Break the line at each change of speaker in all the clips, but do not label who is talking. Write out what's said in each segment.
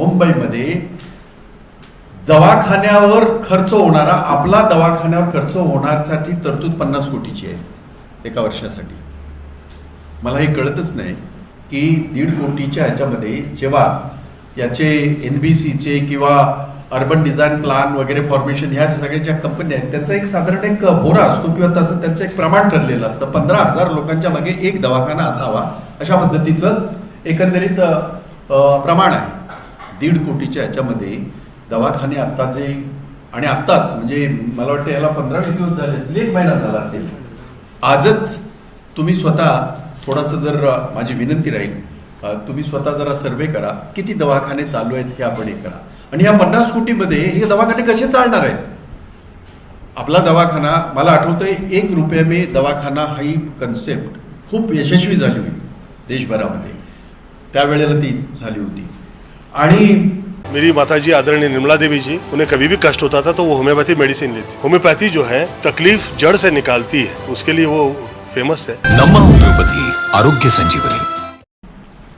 मुंबईमध्ये दवाखान्यावर खर्च होणारा, आपला दवाखान्यावर खर्च होण्यासाठी तरतूद 50 कोटीची आहे एका वर्षासाठी. मला हे कळतच नाही की 1.5 कोटीच्या ह्याच्यामध्ये जेव्हा याचे NBCचे किंवा अर्बन डिझाईन प्लॅन वगैरे फॉर्मेशन ह्या सगळ्या ज्या कंपन्या आहेत त्यांचा एक साधारण एक होरा असतो किंवा तसं त्यांचं एक प्रमाण ठरलेलं असतं. 15,000 लोकांच्या मागे एक दवाखाना असावा अशा पद्धतीचं एकंदरीत प्रमाण आहे. 1.5 कोटीच्या ह्याच्यामध्ये दवाखाने आत्ताचे आणि आत्ताच म्हणजे मला वाटतं याला 15-20 दिवस झाले असतील, 1 महिना झाला असेल. आजच तुम्ही स्वतः थोडंसं, जर माझी विनंती राहील, तुम्ही स्वतः जरा सर्वे करा किती दवाखाने चालू आहेत हे आपण हे करा. आणि या 50 कोटीमध्ये हे दवाखाने कसे चालणार आहेत? आपला दवाखाना, मला आठवतंय 1 रुपये में दवाखाना ही कन्सेप्ट खूप यशस्वी झाली होती देशभरामध्ये, त्यावेळेला ती झाली होती. आणि
मेरी माताजी आदरणीय निर्मला देवी जी, उन्हें कभी भी कष्ट होता था तो वो होम्योपैथी मेडिसिन लेती. होम्योपैथी जो है तकलीफ जड़ से निकालती है, उसके लिए वो फेमस है.
नम्मा होम्योपॅथी, आरोग्य संजीवनी.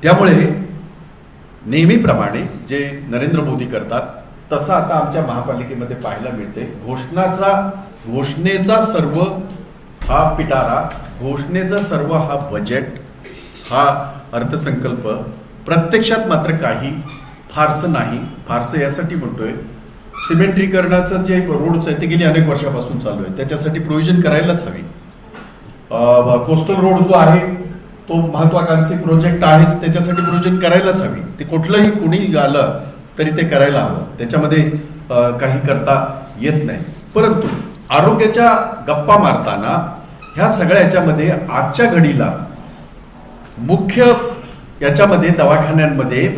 त्यामुळे नेहमीप्रमाणे जे नरेंद्र मोदी करतात तसं आता आमच्या महापालिकेमध्ये पाहायला मिळते. घोषणेचा सर्व हा पिटारा, घोषणेचा सर्व हा बजेट, हा अर्थसंकल्प, प्रत्यक्षात मात्र काही फारसं नाही. फारसं यासाठी म्हणतोय, सिमेंट्रीकरणाचं जे रोडचं आहे ते गेली अनेक वर्षापासून चालू आहे, त्याच्यासाठी प्रोव्हिजन करायलाच हवी. कोस्टल रोड जो आहे तो महत्वाकांक्षी प्रोजेक्ट आहेच, त्याच्यासाठी प्रोव्हिजन करायलाच हवी. ते कुठलंही कुणी आलं तरी ते करायला हवं, त्याच्यामध्ये काही करता येत नाही. परंतु आरोग्याच्या गप्पा मारताना ह्या सगळ्या याच्यामध्ये आजच्या घडीला मुख्य याच्यामध्ये दवाखान्यांमध्ये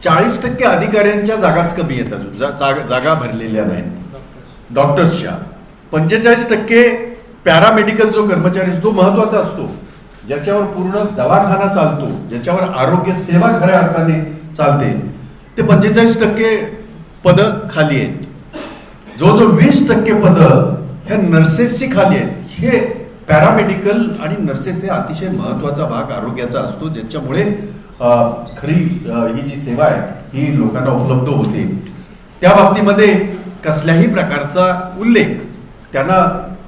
40% अधिकाऱ्यांच्या जागाच कमी आहेत, अजून जागा भरलेल्या नाहीत डॉक्टर्सच्या. 45% पॅरामेडिकल जो कर्मचारी, जो महत्वाचा असतो, ज्याच्यावर पूर्ण दवाखाना चालतो, ज्याच्यावर आरोग्य सेवा खऱ्या अर्थाने चालते, ते 45% पदं खाली आहेत. जो 20% पदं ह्या नर्सेसची खाली आहेत. हे पॅरामेडिकल आणि नर्सेस हे अतिशय महत्वाचा भाग आरोग्याचा असतो, ज्याच्यामुळे खरी ही जी सेवा आहे ही लोकांना उपलब्ध होते. त्या बाबतीमध्ये कसल्याही प्रकारचा उल्लेख, त्यांना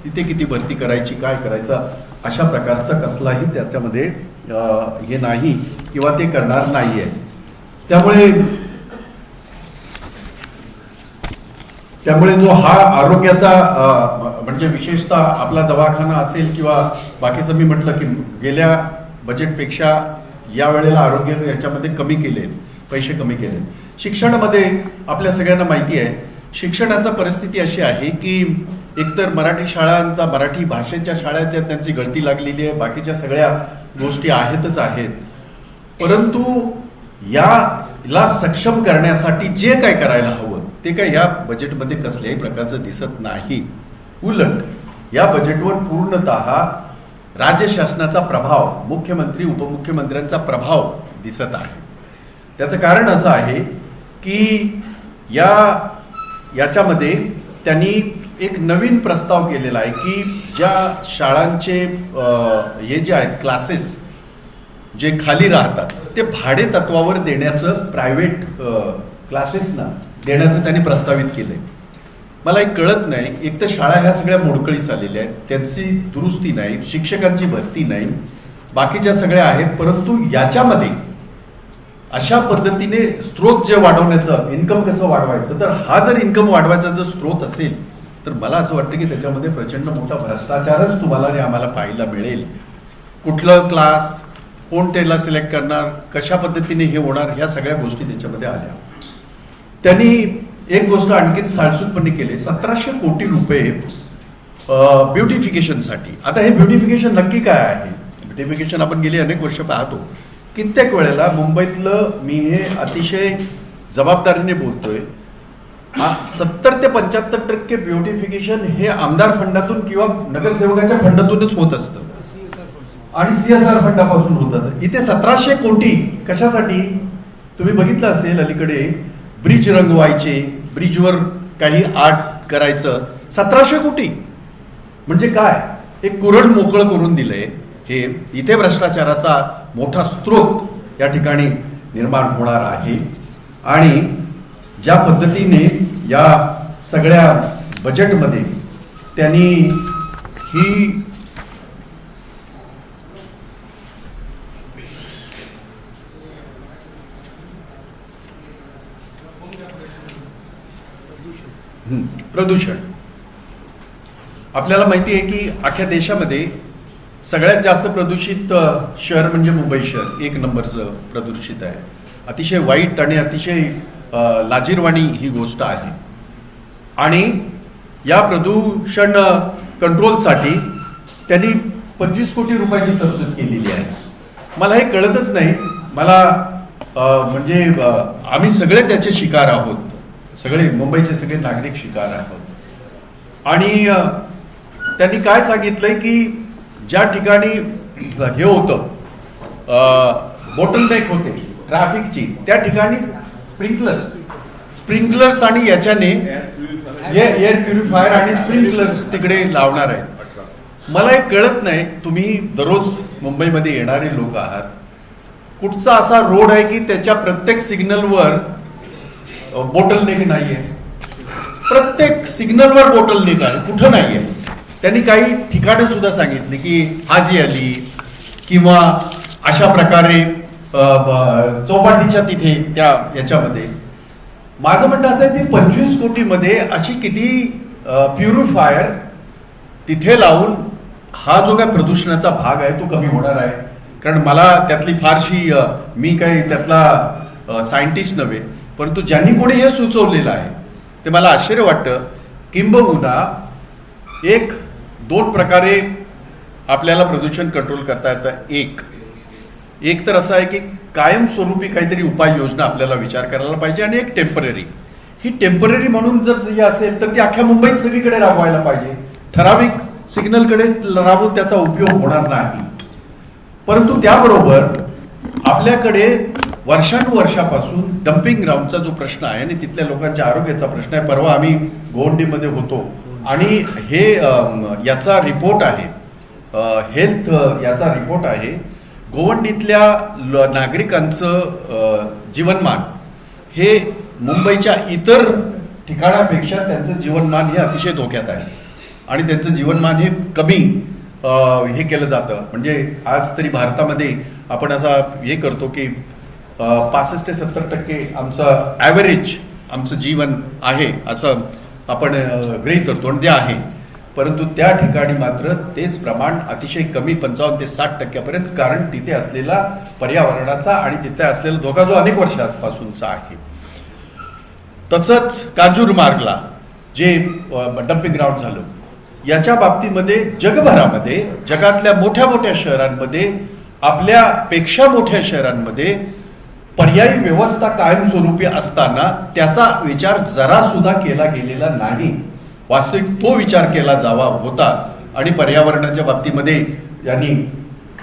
तिथे किती भरती करायची, काय करायचं, अशा प्रकारचा कसलाही त्याच्यामध्ये हे नाही किंवा ते करणार नाही आहे. त्यामुळे जो हा आरोग्याचा म्हणजे विशेषतः आपला दवाखाना असेल किंवा बाकीचं, मी म्हटलं की गेल्या बजेटपेक्षा या वेळेला आरोग्य याच्यामध्ये कमी केले, पैसे कमी केले. शिक्षणामध्ये आपल्या सगळ्यांना माहिती आहे, शिक्षणाचा परिस्थिती अशी आहे की एकतर मराठी शाळांचा, मराठी भाषेच्या शाळांच्या त्यांची गळती लागलेली आहे, बाकीच्या सगळ्या गोष्टी आहेतच आहेत. परंतु याला सक्षम करण्यासाठी जे काय करायला हवं ते काय या बजेटमध्ये कसल्याही प्रकारचं दिसत नाही. उलट या बजेटवर पूर्णतः राज्य शासनाचा प्रभाव, मुख्यमंत्री उपमुख्यमंत्र्यांचा प्रभाव दिसत आहे. त्याचं कारण असं आहे की याच्यामध्ये त्यांनी एक नवीन प्रस्ताव केलेला आहे की ज्या शाळांचे हे जे आहेत क्लासेस जे खाली राहतात ते भाडे तत्वावर देण्याचं, प्रायव्हेट क्लासेसना देण्याचं त्यांनी प्रस्तावित केलंय. मला एक कळत नाही, एक तर शाळा ह्या सगळ्या मोडकळीस आलेल्या आहेत, त्यांची दुरुस्ती नाही, शिक्षकांची भरती नाही, बाकीच्या सगळ्या आहेत. परंतु याच्यामध्ये अशा पद्धतीने स्त्रोत जे वाढवण्याचं, इन्कम कसं वाढवायचं, तर हा जर इन्कम वाढवायचा जर स्त्रोत असेल तर मला असं वाटतं की त्याच्यामध्ये प्रचंड मोठा भ्रष्टाचारच तुम्हाला आणि आम्हाला पाहायला मिळेल. कुठलं क्लास, कोण त्याला सिलेक्ट करणार, कशा पद्धतीने हे होणार, ह्या सगळ्या गोष्टी त्याच्यामध्ये आल्या. त्यांनी एक गोष्ट आणखीन साळसूदपणे केली, 1700 कोटी रुपये ब्युटिफिकेशनसाठी. आता हे ब्युटिफिकेशन नक्की काय आहे? ब्युटिफिकेशन आपण गेली अनेक वर्ष पाहतो. कित्येक वेळेला मुंबईतलं, मी हे अतिशय जबाबदारीने बोलतोय, 70 ते 75% ब्युटिफिकेशन हे आमदार फंडातून किंवा नगरसेवकाच्या फंडातूनच होत असतं आणि CSR फंडापासून होत असतं. इथे 1700 कोटी कशासाठी? तुम्ही बघितलं असेल अलीकडे ब्रिज रंगवायचे, ब्रिजवर काही आर्ट करायचं, 1700 कोटी म्हणजे काय? एक कुरड मोकळं करून दिलंय. हे इथे भ्रष्टाचाराचा मोठा स्रोत या ठिकाणी निर्माण होणार आहे. आणि ज्या पद्धतीने या सगळ्या बजेटमध्ये त्यांनी ही प्रदूषण, आपल्याला माहिती आहे की अख्ख्या देशामध्ये सगळ्यात जास्त प्रदूषित शहर म्हणजे मुंबई शहर 1 नंबरचं प्रदूषित आहे. अतिशय वाईट आणि अतिशय लाजिरवाणी ही गोष्ट आहे. आणि या प्रदूषण कंट्रोलसाठी त्यांनी 25 कोटी रुपयाची तरतूद केलेली आहे. मला हे कळतच नाही. मला म्हणजे आम्ही सगळे त्याचे शिकार आहोत, सगळे मुंबईचे सगळे नागरिक शिकार आहोत. आणि त्यांनी काय सांगितलंय की ज्या ठिकाणी हे होतं बॉटलनेक होते ट्रॅफिकची, त्या ठिकाणी स्प्रिंकलर्स आणि याच्याने एअर प्युरिफायर आणि स्प्रिंकलर्स तिकडे लावणार आहेत. मला हे कळत नाही, तुम्ही दररोज मुंबईमध्ये येणारे लोक आहात, कुठचा असा रोड आहे की त्याच्या प्रत्येक सिग्नलवर बॉटलनेक नाहीये? प्रत्येक सिग्नलवर बॉटलनेक आहे, कुठं नाहीये? त्यांनी काही ठिकाणं सुद्धा सांगितली की हाजी अली किंवा अशा प्रकारे चौपाटीच्या तिथे त्या याच्यामध्ये. माझं म्हणणं असं आहे, ती 25 कोटीमध्ये अशी किती प्युरिफायर तिथे लावून हा जो काय प्रदूषणाचा भाग आहे तो कमी होणार आहे? कारण मला त्यातली फारशी मी काही त्यातला सायंटिस्ट नव्हे, परंतु ज्यांनी कोणी हे सुचवलेलं आहे ते मला आश्चर्य वाटतं. किंबहुना 1-2 प्रकारे आपल्याला प्रदूषण कंट्रोल करता येतं. एक तर असं आहे की कायमस्वरूपी काहीतरी उपाययोजना आपल्याला विचार करायला पाहिजे, आणि एक टेम्पररी. ही टेम्पररी म्हणून जर हे असेल तर ती अख्ख्या मुंबईत सगळीकडे राबवायला पाहिजे. ठराविक सिग्नलकडे राबवून त्याचा उपयोग होणार नाही. परंतु त्याबरोबर आपल्याकडे वर्षानुवर्षापासून डम्पिंग ग्राउंडचा जो प्रश्न आहे आणि तिथल्या लोकांच्या आरोग्याचा प्रश्न आहे. परवा आम्ही गोवंडीमध्ये होतो आणि हे याचा रिपोर्ट आहे, हेल्थ याचा रिपोर्ट आहे. गोवंडीतल्या नागरिकांचं जीवनमान हे मुंबईच्या इतर ठिकाणापेक्षा त्यांचं जीवनमान हे अतिशय धोक्यात आहे. आणि त्यांचं जीवनमान हे कमी हे केलं जातं. म्हणजे आज तरी भारतामध्ये आपण असा हे करतो की 65 ते 70% आमचं ॲव्हरेज आमचं जीवन आहे असं आपण गृहीत धरतो, आणि ते आहे. परंतु त्या ठिकाणी मात्र तेच प्रमाण अतिशय कमी 55 ते 60% कारण तिथे असलेला पर्यावरणाचा आणि तिथे असलेला धोका जो अनेक वर्षांपासूनचा आहे. तसंच कांजूरमार्गला जे डम्पिंग ग्राउंड झालं, याच्या बाबतीमध्ये जगभरामध्ये जगातल्या मोठ्या मोठ्या शहरांमध्ये, आपल्यापेक्षा मोठ्या शहरांमध्ये पर्यायी व्यवस्था कायमस्वरूपी असताना त्याचा विचार जरा सुद्धा केला गेलेला नाही. वास्तविक तो विचार केला जावा होता आणि पर्यावरणाच्या बाबतीमध्ये यांनी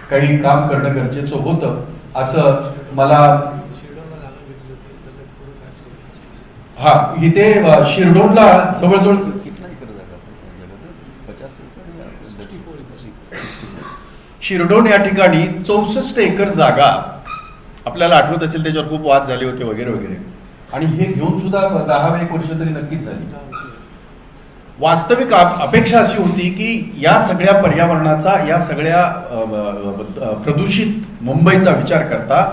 काही काम करणं गरजेचं होतं असं मला. हा, इथे शिरडोनला जवळजवळ शिरडोन या ठिकाणी 64 एकर जागा, आपल्याला आठवत असेल त्याच्यावर खूप वाद झाले होते वगैरे वगैरे, आणि हे घेऊन सुद्धा 10-1 वर्ष तरी नक्कीच झाली. वास्तविक अपेक्षा अशी होती की या सगळ्या पर्यावरणाचा, या सगळ्या प्रदूषित मुंबईचा विचार करता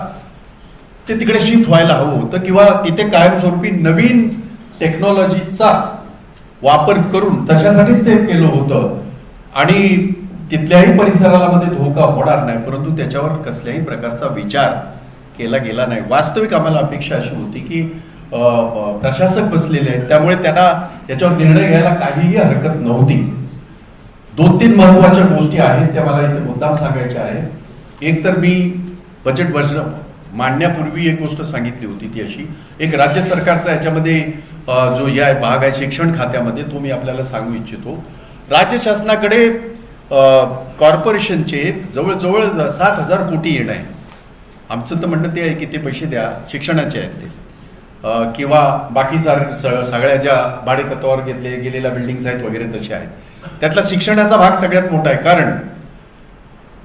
ते तिकडे शिफ्ट व्हायला हवं होतं, किंवा तिथे कायमस्वरूपी नवीन टेक्नॉलॉजीचा वापर करून तशासाठीच ते केलं होतं. आणि तिथल्याही परिसराला मध्ये धोका होणार नाही, परंतु त्याच्यावर कसल्याही प्रकारचा विचार केला गेला नाही. वास्तविक आम्हाला अपेक्षा अशी होती की प्रशासक बसलेले आहेत, त्यामुळे त्यांना याच्यावर निर्णय घ्यायला काहीही हरकत नव्हती. 2-3 महत्वाच्या गोष्टी आहेत त्या मला इथे मुद्दाम सांगायच्या आहेत. एक तर मी बजेट मांडण्यापूर्वी एक गोष्ट सांगितली होती, ती अशी एक राज्य सरकारचा याच्यामध्ये जो या भाग आहे शिक्षण खात्यामध्ये, तो मी आपल्याला सांगू इच्छितो. राज्य शासनाकडे कॉर्पोरेशनचे जवळजवळ 7,000 कोटी येणं आहे. आमचं तर म्हणणं ते आहे की ते पैसे द्या, शिक्षणाचे आहेत ते, किंवा बाकी सगळ्या ज्या भाडेतत्वावर गेलेल्या बिल्डिंग्स आहेत वगैरे तसे आहेत. त्यातला शिक्षणाचा भाग सगळ्यात मोठा आहे, कारण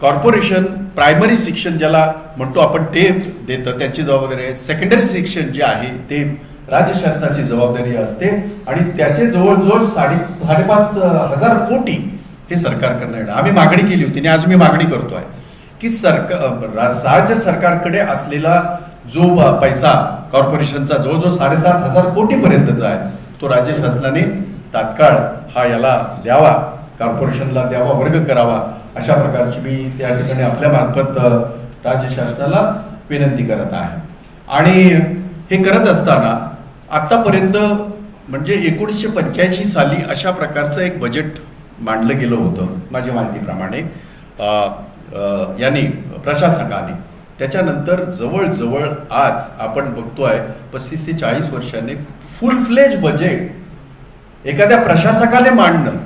कॉर्पोरेशन प्रायमरी शिक्षण ज्याला म्हणतो आपण ते देतं, त्याची जबाबदारी आहे. सेकंडरी शिक्षण जे आहे ते राज्य शासनाची जबाबदारी असते आणि त्याचे जवळजवळ 5,500 कोटी हे सरकारकडनं येणार. आम्ही मागणी केली होती आणि आज मी मागणी करतोय की राज्य सरकारकडे असलेला जो पैसा कॉर्पोरेशनचा जवळजवळ 7,500 कोटीपर्यंतचा आहे तो राज्य शासनाने तात्काळ हा याला द्यावा, कॉर्पोरेशनला द्यावा, वर्ग करावा, अशा प्रकारची मी त्या ठिकाणी आपल्या मार्फत राज्य शासनाला विनंती करत आहे. आणि हे करत असताना आतापर्यंत म्हणजे 1985 साली अशा प्रकारचं एक बजेट मांडलं गेलं होतं माझ्या माहितीप्रमाणे यांनी प्रशासकाने. त्याच्यानंतर जवळजवळ आज आपण बघतोय 35 ते 40 वर्षांनी फुल फ्लेज बजेट एखाद्या प्रशासकाने मांडणं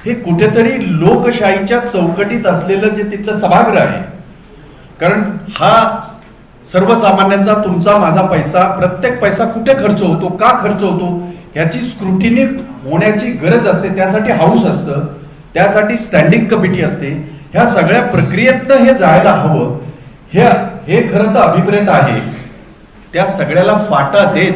हे कुठेतरी लोकशाहीच्या चौकटीत असलेलं जे तिथलं सभागृह आहे. कारण हा सर्वसामान्यांचा तुमचा माझा पैसा, प्रत्येक पैसा कुठे खर्च होतो, का खर्च होतो ह्याची स्क्रुटिनी होण्याची गरज असते. त्यासाठी हाऊस असतं, त्यासाठी स्टँडिंग कमिटी असते. ह्या सगळ्या प्रक्रियेतनं हे जायला हवं हे खरं तर अभिप्रेत आहे. त्या सगळ्याला फाटा देत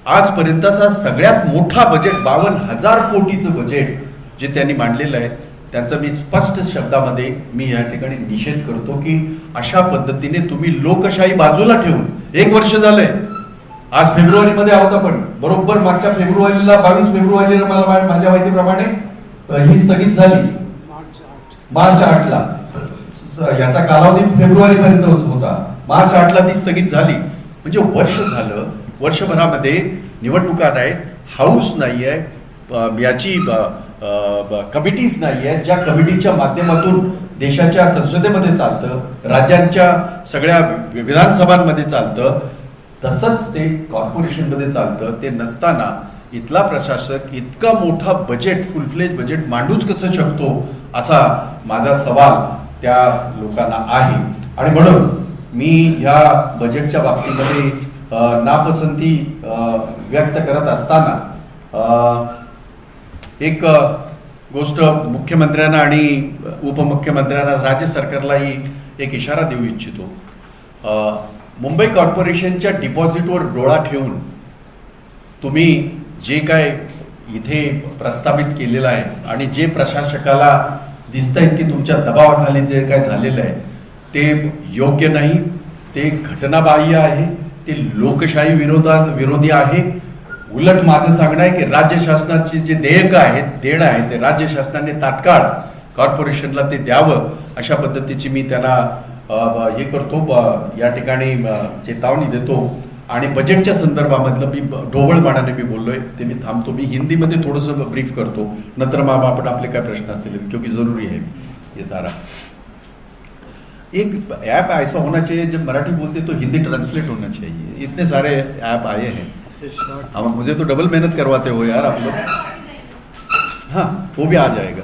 आजपर्यंतचा सगळ्यात मोठा बजेट 52,000 कोटीचं बजेट जे त्यांनी मांडलेलं आहे त्याचा मी स्पष्ट शब्दामध्ये मी या ठिकाणी निषेध करतो की अशा पद्धतीने तुम्ही लोकशाही बाजूला ठेवून 1 वर्ष झालंय. आज फेब्रुवारीमध्ये आहोत आपण, बरोबर मागच्या फेब्रुवारीला 22 फेब्रुवारीला मला माझ्या माहितीप्रमाणे ही स्थगित झाली. मार्च 8ला याचा कालावधी फेब्रुवारी पर्यंत होता. मार्च 8ला ती स्थगित झाली. म्हणजे वर्ष झालं. वर्षभरामध्ये निवडणुका नाहीत, हाऊस नाही आहे, याची कमिटीज नाही आहेत ज्या कमिटीच्या माध्यमातून देशाच्या संसदेमध्ये चालतं, राज्यांच्या सगळ्या विधानसभांमध्ये चालतं, तसंच ते कॉर्पोरेशनमध्ये चालतं. ते नसताना इथला प्रशासक इतका मोठा बजेट, फुल फ्लेज बजेट मांडूच कसं शकतो असा माझा सवाल त्या लोकांना आहे. आणि म्हणून मी ह्या बजेटच्या बाबतीमध्ये नापसंती व्यक्त करत असताना एक गोष्ट मुख्यमंत्र्यांना आणि उपमुख्यमंत्र्यांना, राज्य सरकारलाही एक इशारा देऊ इच्छितो. मुंबई कॉर्पोरेशनच्या डिपॉझिटवर डोळा ठेवून तुम्ही जे काय इथे प्रस्तावित केलेलं आहे आणि जे प्रशासकाला दिसतंय की तुमच्या दबावाखाली जे काय झालेलं आहे ते योग्य नाही, ते घटनाबाह्य आहे, ते लोकशाही विरोधी आहे. उलट माझं सांगणं आहे की राज्य शासनाची जे देयक आहेत, देणं आहे, ते राज्य शासनाने तात्काळ कॉर्पोरेशनला ते द्यावं अशा पद्धतीची मी त्यांना हे करतो, या ठिकाणी चेतावणी देतो. आणि बजेटच्या संदर्भामधलं मी ढोबळमानाने मी बोललोय ते मी थांबतो. मी हिंदीमध्ये थोडंसं ब्रीफ करतो, नंतर मग आपण आपले काय प्रश्न असतील क्योंकि जरूरी है ये सारा. एक ऐप ऐसा होना चाहिए जब मराठी बोलते तो हिंदी ट्रांसलेट होना चाहिए. इतने सारे ऐप आए हैं, हम मुझे तो डबल मेहनत करवाते हो यार आप लोग. हाँ, वो भी आ जाएगा.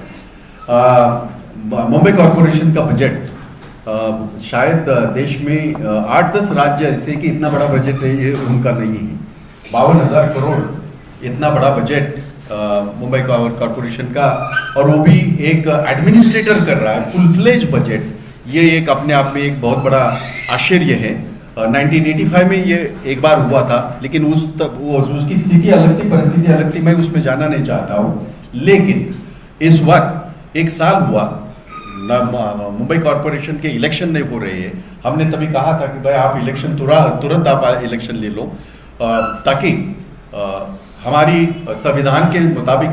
मुंबई कॉर्पोरेशन का बजट शायद देश में 8-10 राज्य ऐसे कि इतना बड़ा बजट है ये उनका नहीं है. 52,000 करोड़ इतना बड़ा बजट मुंबई कॉर्पोरेशन का, और वो भी एक एडमिनिस्ट्रेटर कर रहा है फुल फ्लेज बजट. ये एक अपने आप में एक बहुत बड़ा आश्चर्य है. 1985 में ये एक बार हुआ था, लेकिन उसकी स्थिति अलग थी, परिस्थिति अलग थी, मैं उसमें जाना नहीं चाहता हूँ. लेकिन इस वक्त 1 साल हुआ, मुंबई कॉर्पोरेशन के इलेक्शन नहीं हो रहे हैं. हमने तभी कहा था कि भाई आप इलेक्शन तुरंत आप इलेक्शन ले लो, ताकि हमारी संविधान के मुताबिक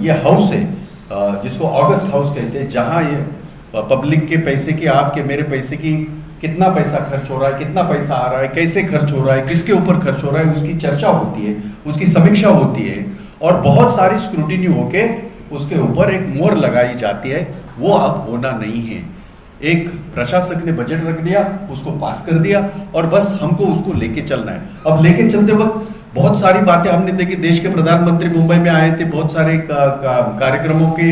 ये हाउस है जिसको ऑगस्ट हाउस कहते हैं, जहां ये पब्लिक के पैसे की, आपके मेरे पैसे की कितना पैसा खर्च हो रहा है, कितना पैसा आ रहा है, कैसे खर्च हो रहा है, किसके ऊपर खर्च हो रहा है, उसकी चर्चा होती है, उसकी समीक्षा होती है और बहुत सारी स्क्रूटिनी होके उसके ऊपर एक मोहर लगाई जाती है. वो अब होना नहीं है. एक प्रशासक ने बजट रख दिया, उसको पास कर दिया और बस हमको उसको लेके चलना है. अब लेके चलते वक्त बहुत सारी बातें हमने देखी. देश के प्रधानमंत्री मुंबई में आए थे, बहुत सारे कार्यक्रमों के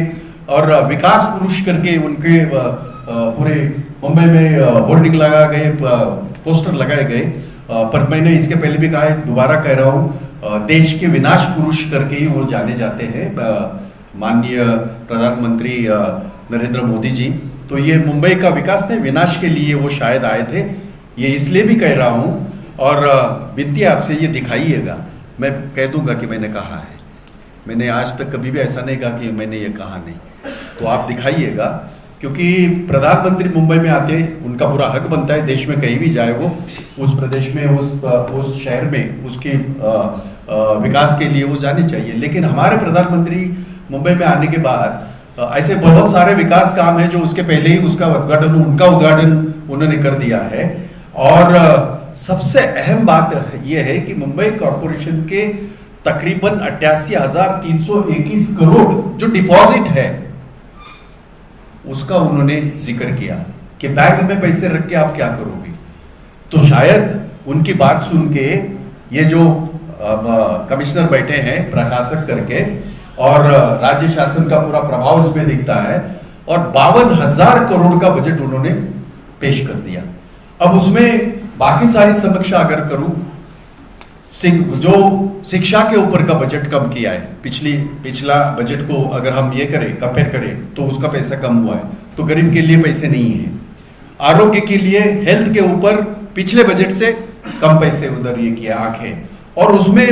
और विकास पुरुष करके उनके पूरे मुंबई में होर्डिंग लगा गए, पोस्टर लगाए गए. पर मैंने इसके पहले भी कहा है, दोबारा कह रहा हूँ, देश के विनाश पुरुष करके ही वो जाने जाते हैं माननीय प्रधानमंत्री नरेंद्र मोदी जी. तो ये मुंबई का विकास नहीं, विनाश के लिए वो शायद आए थे। ये इसलिए भी कह रहा हूं और विनती आपसे ये दिखाइएगा। मैं कह दूंगा कि मैंने कहा है, मैंने आज तक कभी भी ऐसा नहीं कहा कि मैंने ये कहा नहीं, तो आप दिखाइएगा, क्योंकि प्रधानमंत्री मुंबई में आते उनका पूरा हक बनता है, देश में कहीं भी जाए वो उस प्रदेश में उस शहर में उसके विकास के लिए वो जाने चाहिए। लेकिन हमारे प्रधानमंत्री मुंबई में आने के बाद ऐसे बहुत सारे विकास काम है जो उसके पहले ही उनका उद्घाटन उन्होंने कर दिया है। और सबसे अहम बात यह है कि मुंबई कॉरपोरेशन के तकरीबन 88,321 करोड़ जो डिपॉजिट है उसका उन्होंने जिक्र किया कि बैंक में पैसे रख के आप क्या करोगे। तो शायद उनकी बात सुन के ये जो कमिश्नर बैठे हैं प्रशासक करके और राज्य शासन का पूरा प्रभाव इसमें दिखता है, और 52,000 करोड़ का बजट उन्होंने पेश कर दिया। अब उसमें बाकी सारी समीक्षा अगर करूं, जो शिक्षा के ऊपर का बजट कम किया है, पिछला बजट को अगर हम ये करें कंपेयर करें तो उसका पैसा कम हुआ है, तो गरीब के लिए पैसे नहीं है। आरोग्य के लिए हेल्थ के ऊपर पिछले बजट से कम पैसे उधर ये किया आंखें, और उसमें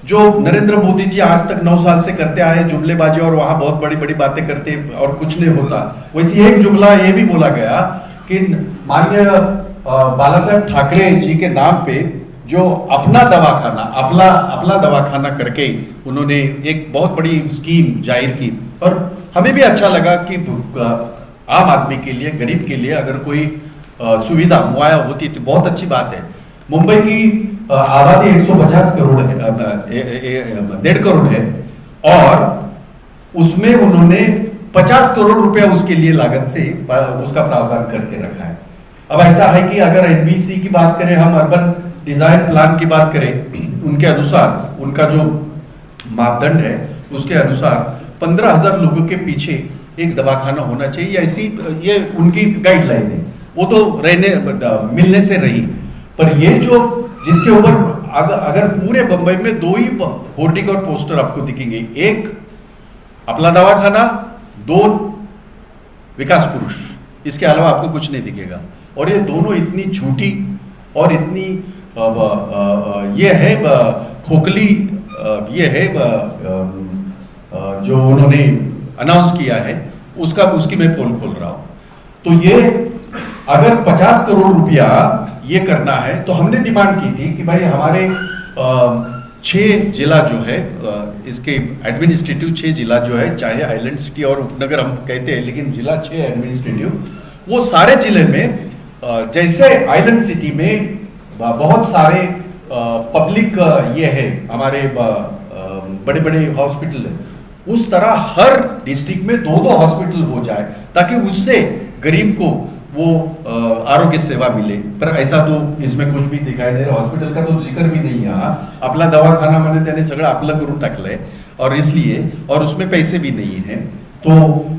जो नरेंद्र मोदी जी आज तक 9 साल से करते आए जुमलेबाजी और वहां बहुत बड़ी बड़ी बातें करते और कुछ नहीं होता, वैसे एक जुमला ये भी बोला गया कि माननीय बाला साहेब ठाकरे जी के नाम पे जो अपना दवाखाना करके उन्होंने एक बहुत बड़ी स्कीम जाहिर की, और हमें भी अच्छा लगा कि आम आदमी के लिए, गरीब के लिए अगर कोई सुविधा मुहैया होती तो बहुत अच्छी बात है। मुंबई की आबादी 150 करोड़ है, 1.5 करोड़ है, और उसमें उन्होंने 50 करोड़ रुपया उसके लिए लागत से उसका प्रावधान करके रखा है। अब ऐसा है कि अगर एनबीसी की बात करें, हम अर्बन डिजाइन प्लान की बात करें, उनके अनुसार उनका जो मापदंड है उसके अनुसार 15,000 लोगों के पीछे एक दवाखाना होना चाहिए, ऐसी ये उनकी गाइडलाइन है। वो तो मिलने से रही, पर ये जो जिसके ऊपर अगर पूरे बंबई में 2 ही होर्डिंग और पोस्टर आपको दिखेंगे, एक अपना दवाखाना, 2 विकास पुरुष, इसके अलावा आपको कुछ नहीं दिखेगा। और ये दोनों इतनी झूठी और इतनी ये है खोखली, ये है जो उन्होंने अनाउंस किया है उसकी मैं पोल खोल रहा हूं। तो ये अगर 50 करोड़ रुपया ये करना है, तो हमने डिमांड की थी कि भाई हमारे 6 जिला जो है इसके एडमिनिस्ट्रेटिव 6 जिला जो है, चाहे आइलैंड सिटी और उपनगर हम कहते हैं, लेकिन जिला 6 एडमिनिस्ट्रेटिव, वो सारे जिले में जैसे आइलैंड सिटी में बहुत सारे पब्लिक ये है हमारे बड़े बड़े हॉस्पिटल है, उस तरह हर डिस्ट्रिक्ट में 2-2 हॉस्पिटल हो जाए, ताकि उससे गरीब को वो आरोग्य सेवा मिले। पर ऐसा तो इसमें कुछ भी दिखाई नहीं रहा, हॉस्पिटल का तो जिक्र भी नहीं यहाँ। आपला दवाखाना मध्ये त्याने सगळं आपलं करून टाकलंय, और इसलिए और उसमें पैसे भी नहीं है। तो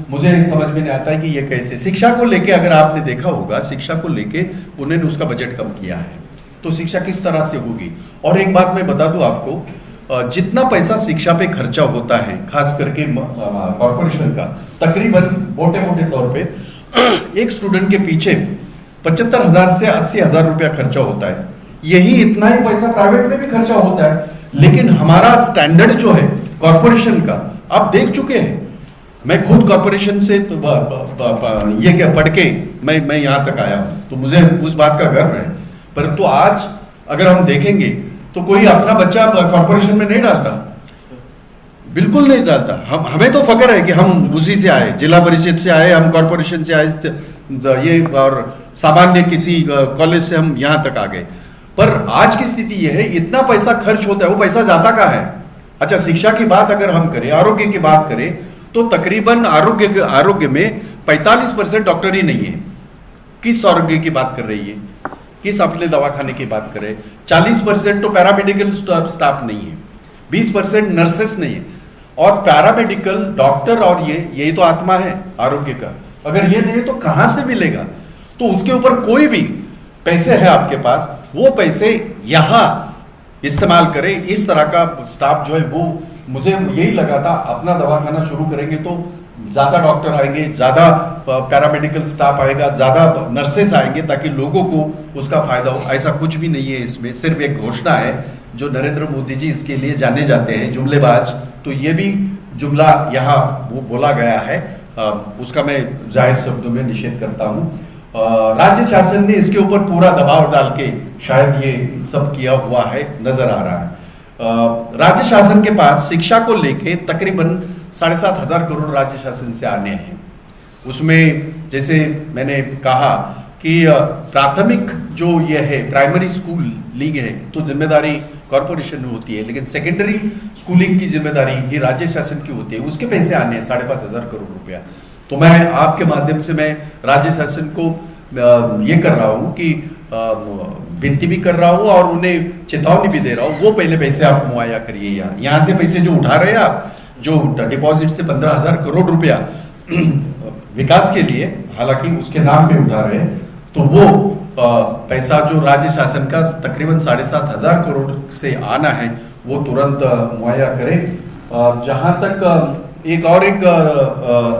मुझे समझ में नहीं आता है कि ये कैसे। शिक्षा को लेके अगर आपने देखा होगा, शिक्षा को लेके उन्होंने उसका बजट कम किया है, तो शिक्षा किस तरह से होगी। और एक बात मैं बता दूं आपको, जितना पैसा शिक्षा पे खर्चा होता है खास करके कॉर्पोरेशन का, तकरीबन मोटे तौर पे एक स्टूडेंट के पीछे 75,000 से 80,000 रुपया खर्चा होता है। यही इतना ही पैसा प्राइवेट में भी खर्चा होता है, लेकिन हमारा स्टैंडर्ड जो है कॉर्पोरेशन का, आप देख चुके हैं। मैं खुद कॉर्पोरेशन से ये क्या पढ़ के मैं यहां तक आया हूं, तो मुझे उस बात का गर्व है। परंतु आज अगर हम देखेंगे तो कोई अपना बच्चा कॉर्पोरेशन में नहीं डालता, बिल्कुल नहीं डालता। हमें तो फक्र है कि हम उसी से आए, जिला परिषद से आए, हम कॉर्पोरेशन से आए, ये और सामान्य किसी कॉलेज से हम यहां तक आ गए। पर आज की स्थिति यह है, इतना पैसा खर्च होता है, वो पैसा जाता कहाँ है। अच्छा, शिक्षा की बात अगर हम करें, आरोग्य की बात करें, तो तकरीबन आरोग्य में 45% डॉक्टर ही नहीं है। किस आरोग्य की बात कर रही है, किस अपने दवाखाने की बात करें। 40% तो पैरामेडिकल स्टाफ नहीं है, 20% नर्सेस नहीं है, और पैरामेडिकल डॉक्टर, और यही तो आत्मा है आरोग्य का। अगर ये नहीं तो कहां से मिलेगा। तो उसके ऊपर कोई भी पैसे है आपके पास, वो पैसे यहां इस्तेमाल करें। इस तरह का स्टाफ जो है, वो मुझे यही लगा था अपना दवाखाना शुरू करेंगे तो ज्यादा डॉक्टर आएंगे, ज्यादा पैरामेडिकल स्टाफ आएगा, ज्यादा नर्सेस आएंगे ताकि लोगों को उसका फायदा हो। ऐसा कुछ भी नहीं है इसमें, सिर्फ एक घोषणा है जो नरेंद्र मोदी जी इसके लिए जाने जाते हैं जुमलेबाज। तो ये भी जुमला यहाँ वो बोला गया है, उसका मैं जाहिर शब्दों में निषेध करता हूँ। राज्य शासन ने इसके ऊपर पूरा दबाव डाल के शायद ये सब किया हुआ है, नजर आ रहा है। राज्य शासन के पास शिक्षा को लेके तकरीबन 7,500 करोड़ राज्य शासन से आने हैं। उसमें जैसे मैंने कहा कि प्राथमिक जो ये है प्राइमरी स्कूल लीग है तो जिम्मेदारी कॉर्पोरेशन में होती है, लेकिन सेकेंडरी स्कूलिंग की जिम्मेदारी ये राज्य शासन की होती है। उसके पैसे आने हैं 5,500 करोड़ रुपया। तो मैं आपके माध्यम से मैं राज्य शासन को ये कर रहा हूँ कि विनती भी कर रहा हूँ और उन्हें चेतावनी भी दे रहा हूँ, वो पहले पैसे आप मुहैया करिए। यहाँ से पैसे जो उठा रहे हैं आप, जो डिपॉजिट से 15,000 करोड़ रुपया विकास के लिए, हालांकि उसके नाम पे उठा रहे हैं, तो वो पैसा जो राज्य शासन का तकरीबन 7,500 करोड़ से आना है वो तुरंत मुहैया करें। जहां तक एक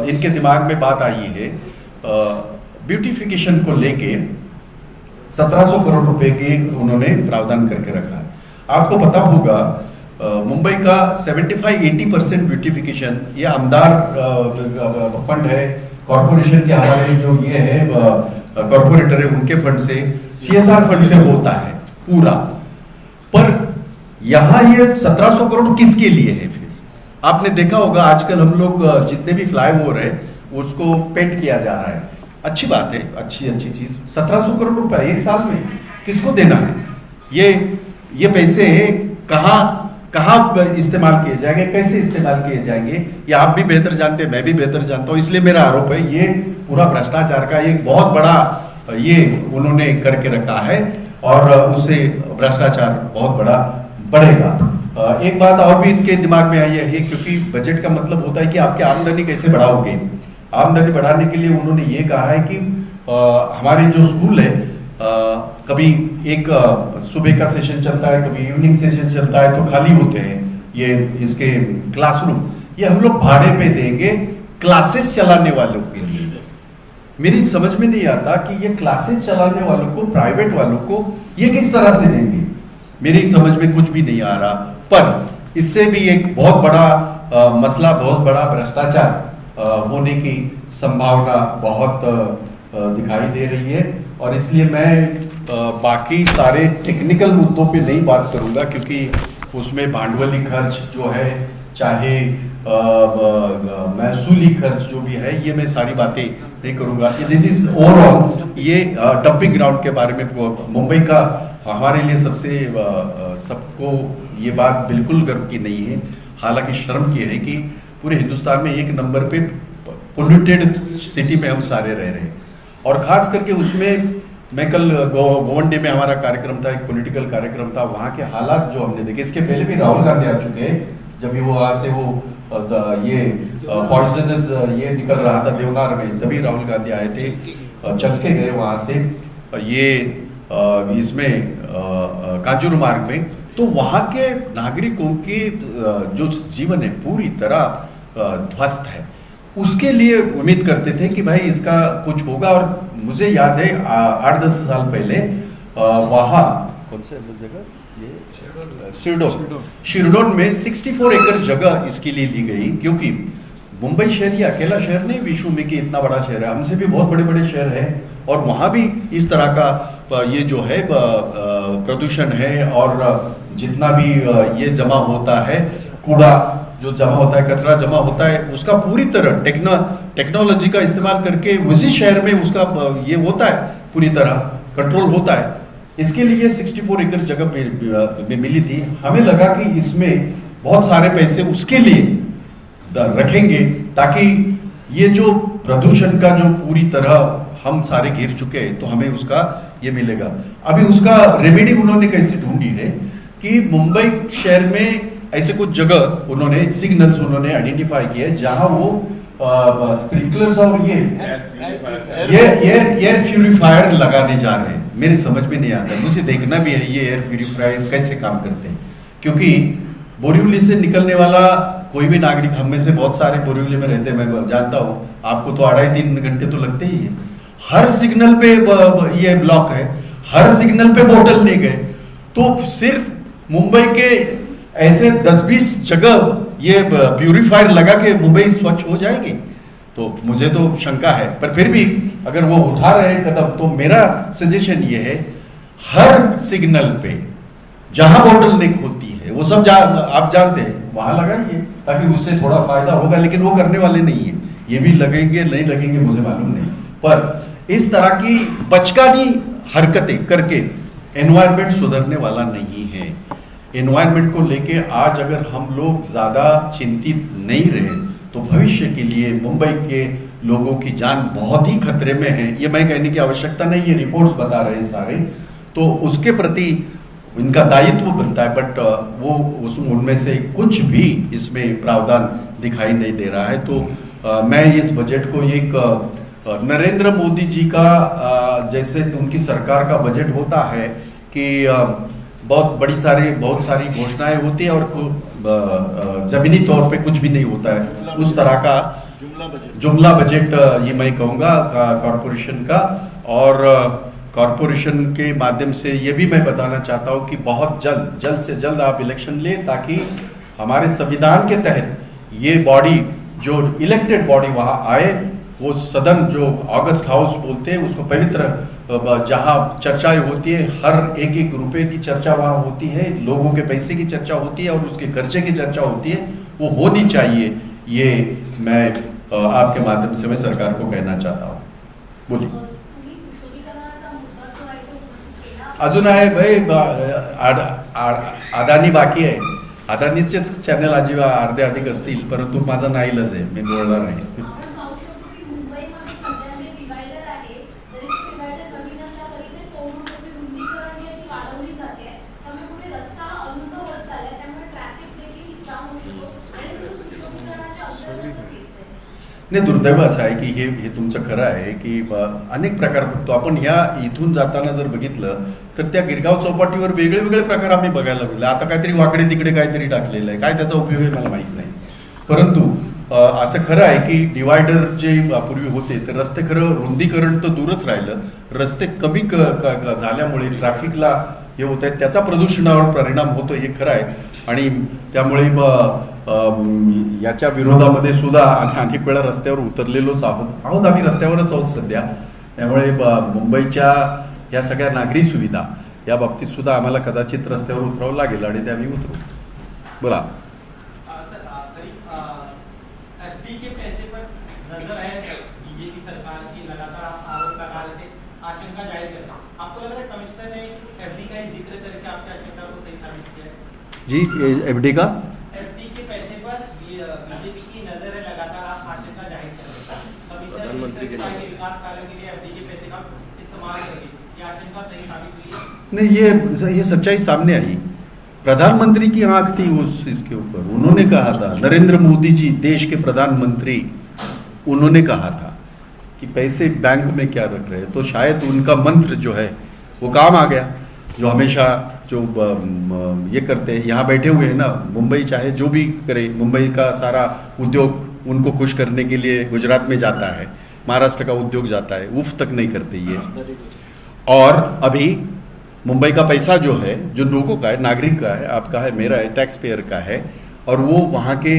इनके दिमाग में बात आई है ब्यूटिफिकेशन को लेके 1,700 करोड़ रुपए के उन्होंने प्रावधान करके रखा है। आपको पता होगा मुंबई का 75-80% ब्यूटिफिकेशन ये आमदार फंड है, कॉर्पोरेशन के हमारे जो ये है कॉर्पोरेटर है उनके फंड से, CSR फंड से होता है पूरा। पर यहां ये 1,700 करोड़ किसके लिए है? फिर आपने देखा होगा आजकल हम लोग जितने भी फ्लाईओवर है उसको पेंट किया जा रहा है, अच्छी बात है, अच्छी चीज। 1,700 करोड़ रुपए एक साल में किसको देना है? ये पैसे कहाँ इस्तेमाल किए जाएंगे, कैसे इस्तेमाल किए जाएंगे, ये आप भी बेहतर जानते हैं, मैं भी बेहतर जानता हूं। इसलिए मेरा आरोप है ये पूरा भ्रष्टाचार का एक बहुत बड़ा ये उन्होंने करके रखा है और उससे भ्रष्टाचार बहुत बड़ा बढ़ेगा। एक बात और भी इनके दिमाग में आई है, क्योंकि बजट का मतलब होता है कि आपकी आमदनी कैसे बढ़ाओगे। आमदनी बढ़ाने के लिए उन्होंने ये कहा है कि हमारे जो स्कूल है कभी एक सुबह का सेशन चलता है, कभी इवनिंग सेशन चलता है, तो खाली होते हैं ये इसके क्लासरूम, ये हम लोग भाड़े पे देंगे क्लासेस चलाने वालों के लिए। मेरी समझ में नहीं आता कि ये क्लासेस चलाने वालों को, प्राइवेट वालों को ये किस तरह से देंगे, मेरी समझ में कुछ भी नहीं आ रहा। पर इससे भी एक बहुत बड़ा मसला, बहुत बड़ा भ्रष्टाचार होने की संभावना बहुत दिखाई दे रही है। और इसलिए मैं बाकी सारे टेक्निकल मुद्दों पे नहीं बात करूंगा, क्योंकि उसमें भांडवली खर्च जो है, चाहे महसूली खर्च जो भी है, ये मैं सारी बातें नहीं करूंगा। दिस इज ओवरऑल ये डंपिंग ग्राउंड के बारे में मुंबई का हमारे लिए सबको ये बात बिल्कुल गर्व की नहीं है। हालांकि शर्म की है कि पूरे हिंदुस्तान में एक नंबर पे पोल्यूटेड सिटी में हम सारे रह रहे हैं। और खास करके उसमें मैं कल गोवंडे में हमारा कार्यक्रम था, एक पॉलिटिकल कार्यक्रम था, वहाँ के हालात जो हमने देखे, इसके पहले भी राहुल गांधी आ चुके हैं, जब भी वो वहाँ से ये पॉइजनस ये निकल रहा था देवनार में, तभी राहुल गांधी आए थे, चल के गए वहाँ से ये इसमें कांजूर मार्ग में। तो वहाँ के नागरिकों के जो जीवन है पूरी तरह ध्वस्त है। उसके लिए उम्मीद करते थे कि भाई इसका कुछ होगा। और मुझे याद है 8-10 साल पहले वहाँ कौन सा जगह, ये शिरडोन में 64 एकड़ जगह इसके लिए ली गई, क्योंकि मुंबई शहर ये अकेला शहर नहीं विश्व में कि इतना बड़ा शहर है, हमसे भी बहुत बड़े बड़े शहर हैं और वहाँ भी इस तरह का ये जो है प्रदूषण है। और जितना भी ये जमा होता है, कूड़ा जो जमा होता है, कचरा जमा होता है, उसका पूरी तरह टेक्नोलॉजी का इस्तेमाल करके उसी शहर में उसका ये होता है, पूरी तरह कंट्रोल होता है। इसके लिए 64 एकड़ जगह में मिली थी। हमें लगा कि इसमें बहुत सारे पैसे उसके लिए रखेंगे ताकि ये जो प्रदूषण का जो पूरी तरह हम सारे घिर चुके हैं तो हमें उसका ये मिलेगा। अभी उसका रेमेडी उन्होंने कैसे ढूंढी है कि मुंबई शहर में ऐसे कुछ जगह उन्होंने सिग्नल्स उन्होंने आइडेंटिफाई किए जहां वो स्प्रिंकलर्स और ये एयर प्यूरिफायर लगाने जा रहे हैं। मेरी समझ में नहीं आता, मुझे देखना भी है ये एयर प्यूरिफायर कैसे काम करते हैं, क्योंकि बोरिवली से निकलने वाला कोई भी नागरिक, हम में से बहुत सारे बोरिवली में रहते हैं, मैं जानता हूँ, आपको तो 2.5-3 घंटे तो लगते ही है। हर सिग्नल पे ये ब्लॉक है, हर सिग्नल पे बोतल नहीं गए, तो सिर्फ मुंबई के ऐसे 10-20 जगह ये प्यूरिफायर लगा के मुंबई स्वच्छ हो जाएगी? तो मुझे तो शंका है, पर फिर भी अगर वो उठा रहे कदम तो मेरा सजेशन ये है, हर सिग्नल पे जहां बोतल लीक होती है वो सब आप जानते हैं वहां लगाइए, ताकि उससे थोड़ा फायदा होगा, लेकिन वो करने वाले नहीं है। ये भी लगेंगे नहीं लगेंगे मुझे मालूम नहीं, पर इस तरह की बचकानी हरकतें करके एनवायरमेंट सुधरने वाला नहीं है। एनवायरमेंट को लेके आज अगर हम लोग ज्यादा चिंतित नहीं रहे तो भविष्य के लिए मुंबई के लोगों की जान बहुत ही खतरे में है। ये मैं कहने की आवश्यकता नहीं, ये रिपोर्ट्स बता रहे हैं सारे, तो उसके प्रति इनका दायित्व बनता है, बट वो उनमें से कुछ भी इसमें प्रावधान दिखाई नहीं दे रहा है। तो मैं इस बजट को एक नरेंद्र मोदी जी का जैसे उनकी सरकार का बजट होता है कि बहुत सारी घोषणाएं होती है और जमीनी तौर पे कुछ भी नहीं होता है, उस तरह का जुमला बजट ये मैं कहूँगा कॉरपोरेशन का। और कॉरपोरेशन के माध्यम से ये भी मैं बताना चाहता हूँ कि बहुत जल्द से जल्द आप इलेक्शन लें, ताकि हमारे संविधान के तहत ये बॉडी जो इलेक्टेड बॉडी वहाँ आए, वो सदन जो ऑगस्ट हाउस बोलते हैं उसको पवित्र, जहाँ चर्चाएं होती है, हर एक रुपए की चर्चा वहाँ होती है, लोगों के पैसे की चर्चा होती है और उसके खर्चे की चर्चा होती है, वो होनी चाहिए। ये मैं आपके माध्यम से मैं सरकार को कहना चाहता हूँ। बोलिए। अजून आहे भाई, अदानी बाकी आहे, अदानीचेच चॅनल अर्धे अधिक असतील, परंतु माझा नाईलाज आहे, मी बोलणार नाही। नाही, दुर्दैव असं आहे की हे तुमचं खरं आहे की अनेक प्रकार बघतो आपण। ह्या इथून जाताना जर बघितलं तर त्या गिरगाव चौपाटीवर वेगळे वेगळे प्रकार आम्ही बघायला मिळाले। आता काहीतरी वाकडे तिकडे काहीतरी टाकलेलं आहे, काय त्याचा उपयोग आहे मला माहित नाही, परंतु असं खरं आहे की डिवायडर जे पूर्वी होते ते रस्ते खरं रुंदीकरण तर दूरच राहिलं, रस्ते कमी झाल्यामुळे ट्रॅफिकला हे होत आहे, त्याचा प्रदूषणावर परिणाम होतो, हे खरं आहे। आणि त्यामुळे याच्या विरोधामध्ये सुद्धा आम्ही अनेक वेळा रस्त्यावर उतरलेलोच आहोत आम्ही रस्त्यावरच आहोत सध्या। त्यामुळे मुंबईच्या या सगळ्या नागरी सुविधा या बाबतीत सुद्धा आम्हाला कदाचित रस्त्यावर उतरावं लागेल आणि ते आम्ही उतरू। बोला। जी एफडी का
के पैसे पर बीजेपी की नजर है, लगातार आप आशंका जाहिर कर रहे हैं, प्रधानमंत्री के विकास कार्यों के लिए एफडी के पैसे का इस्तेमाल करेंगे, ये आशंका सही साबित हुई है?
नहीं, ये सच्चाई सामने आई। प्रधानमंत्री की आंख थी इसके ऊपर, उन्होंने कहा था, नरेंद्र मोदी जी देश के प्रधानमंत्री, उन्होंने कहा था कि पैसे बैंक में क्या रख रहे हैं, तो शायद उनका मंत्र जो है वो काम आ गया। जो हमेशा जो ये करते हैं, यहाँ बैठे हुए हैं ना, मुंबई चाहे जो भी करे, मुंबई का सारा उद्योग उनको खुश करने के लिए गुजरात में जाता है, महाराष्ट्र का उद्योग जाता है, उफ तक नहीं करते ये। और अभी मुंबई का पैसा जो है, जो लोगों का है, नागरिक का है, आपका है, मेरा है, टैक्स पेयर का है, और वो वहाँ के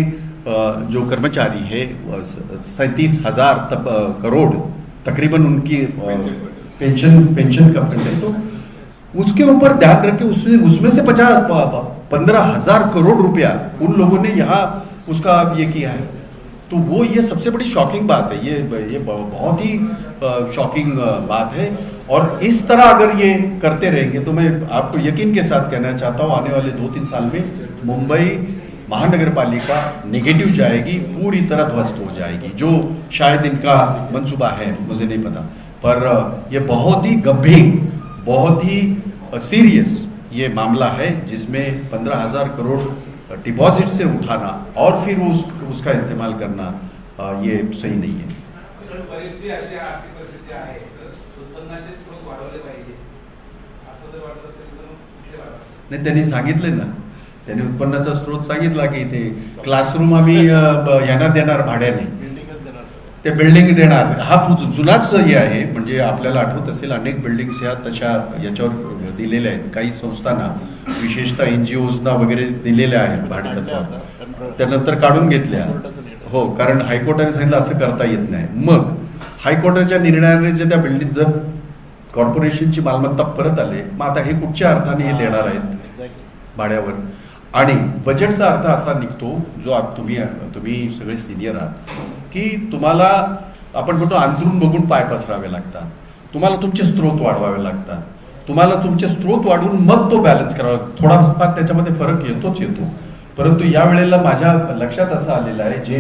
जो कर्मचारी है 37,000 करोड़ तकरीबन उनकी पेंशन का फंड है, तो उसके ऊपर ध्यान रख के उसमें से 15,000 करोड़ रुपया उन लोगों ने यहाँ उसका ये किया है। तो वो ये सबसे बड़ी शॉकिंग बात है, ये बहुत ही शॉकिंग बात है। और इस तरह अगर ये करते रहेंगे तो मैं आपको यकीन के साथ कहना चाहता हूँ, आने वाले 2-3 साल में मुंबई महानगर पालिका नेगेटिव जाएगी, पूरी तरह ध्वस्त हो जाएगी। जो शायद इनका मंसूबा है, मुझे नहीं पता, पर यह बहुत ही गंभीर, बहुत ही सीरियस ये मामला है, जिसमें 15,000 करोड़ डिपॉजिट से उठाना और फिर उसका इस्तेमाल करना ये सही नहीं है।
परिस्थिती अशी आर्थिक परिस्थिती आहे, उत्पन्नाचे स्रोत वाढवले पाहिजे असं जर वाटत असेल तर कुठले वाढवा?
नाही, त्यांनी सांगितले ना, त्यांनी उत्पन्नाचा स्रोत सांगितला की ते क्लासरूम आम्ही यांना देणार भाड्याने, ते बिल्डिंग देणार. हा जुनाच हे आहे. म्हणजे आपल्याला आठवत असेल अनेक बिल्डिंग्स ह्या तशा याच्यावर दिलेल्या आहेत. काही संस्थांना विशेषतः NGOजना वगैरे दिलेल्या आहेत भाडेतत्वावर, त्यानंतर काढून घेतल्या. हो, कारण हायकोर्टाने सांगितलं असं करता येत नाही. मग हायकोर्टाच्या निर्णयाने जे त्या बिल्डिंग जर कॉर्पोरेशनची मालमत्ता परत आले, मग आता हे कुठच्या अर्थाने हे देणार आहेत भाड्यावर. आणि बजेटचा अर्थ असा निघतो, जो तुम्ही सगळे सिनियर आहात, की तुम्हाला आपण म्हणतो अंतरून बघून पाय पसरावे लागतात, तुम्हाला तुमचे स्रोत वाढवावे लागतात, तुम्हाला तुमचे स्रोत वाढवून मग तो बॅलन्स करावा. थोडाफार त्याच्यामध्ये फरक येतो. परंतु या वेळेला माझ्या लक्षात असं आलेलं आहे, जे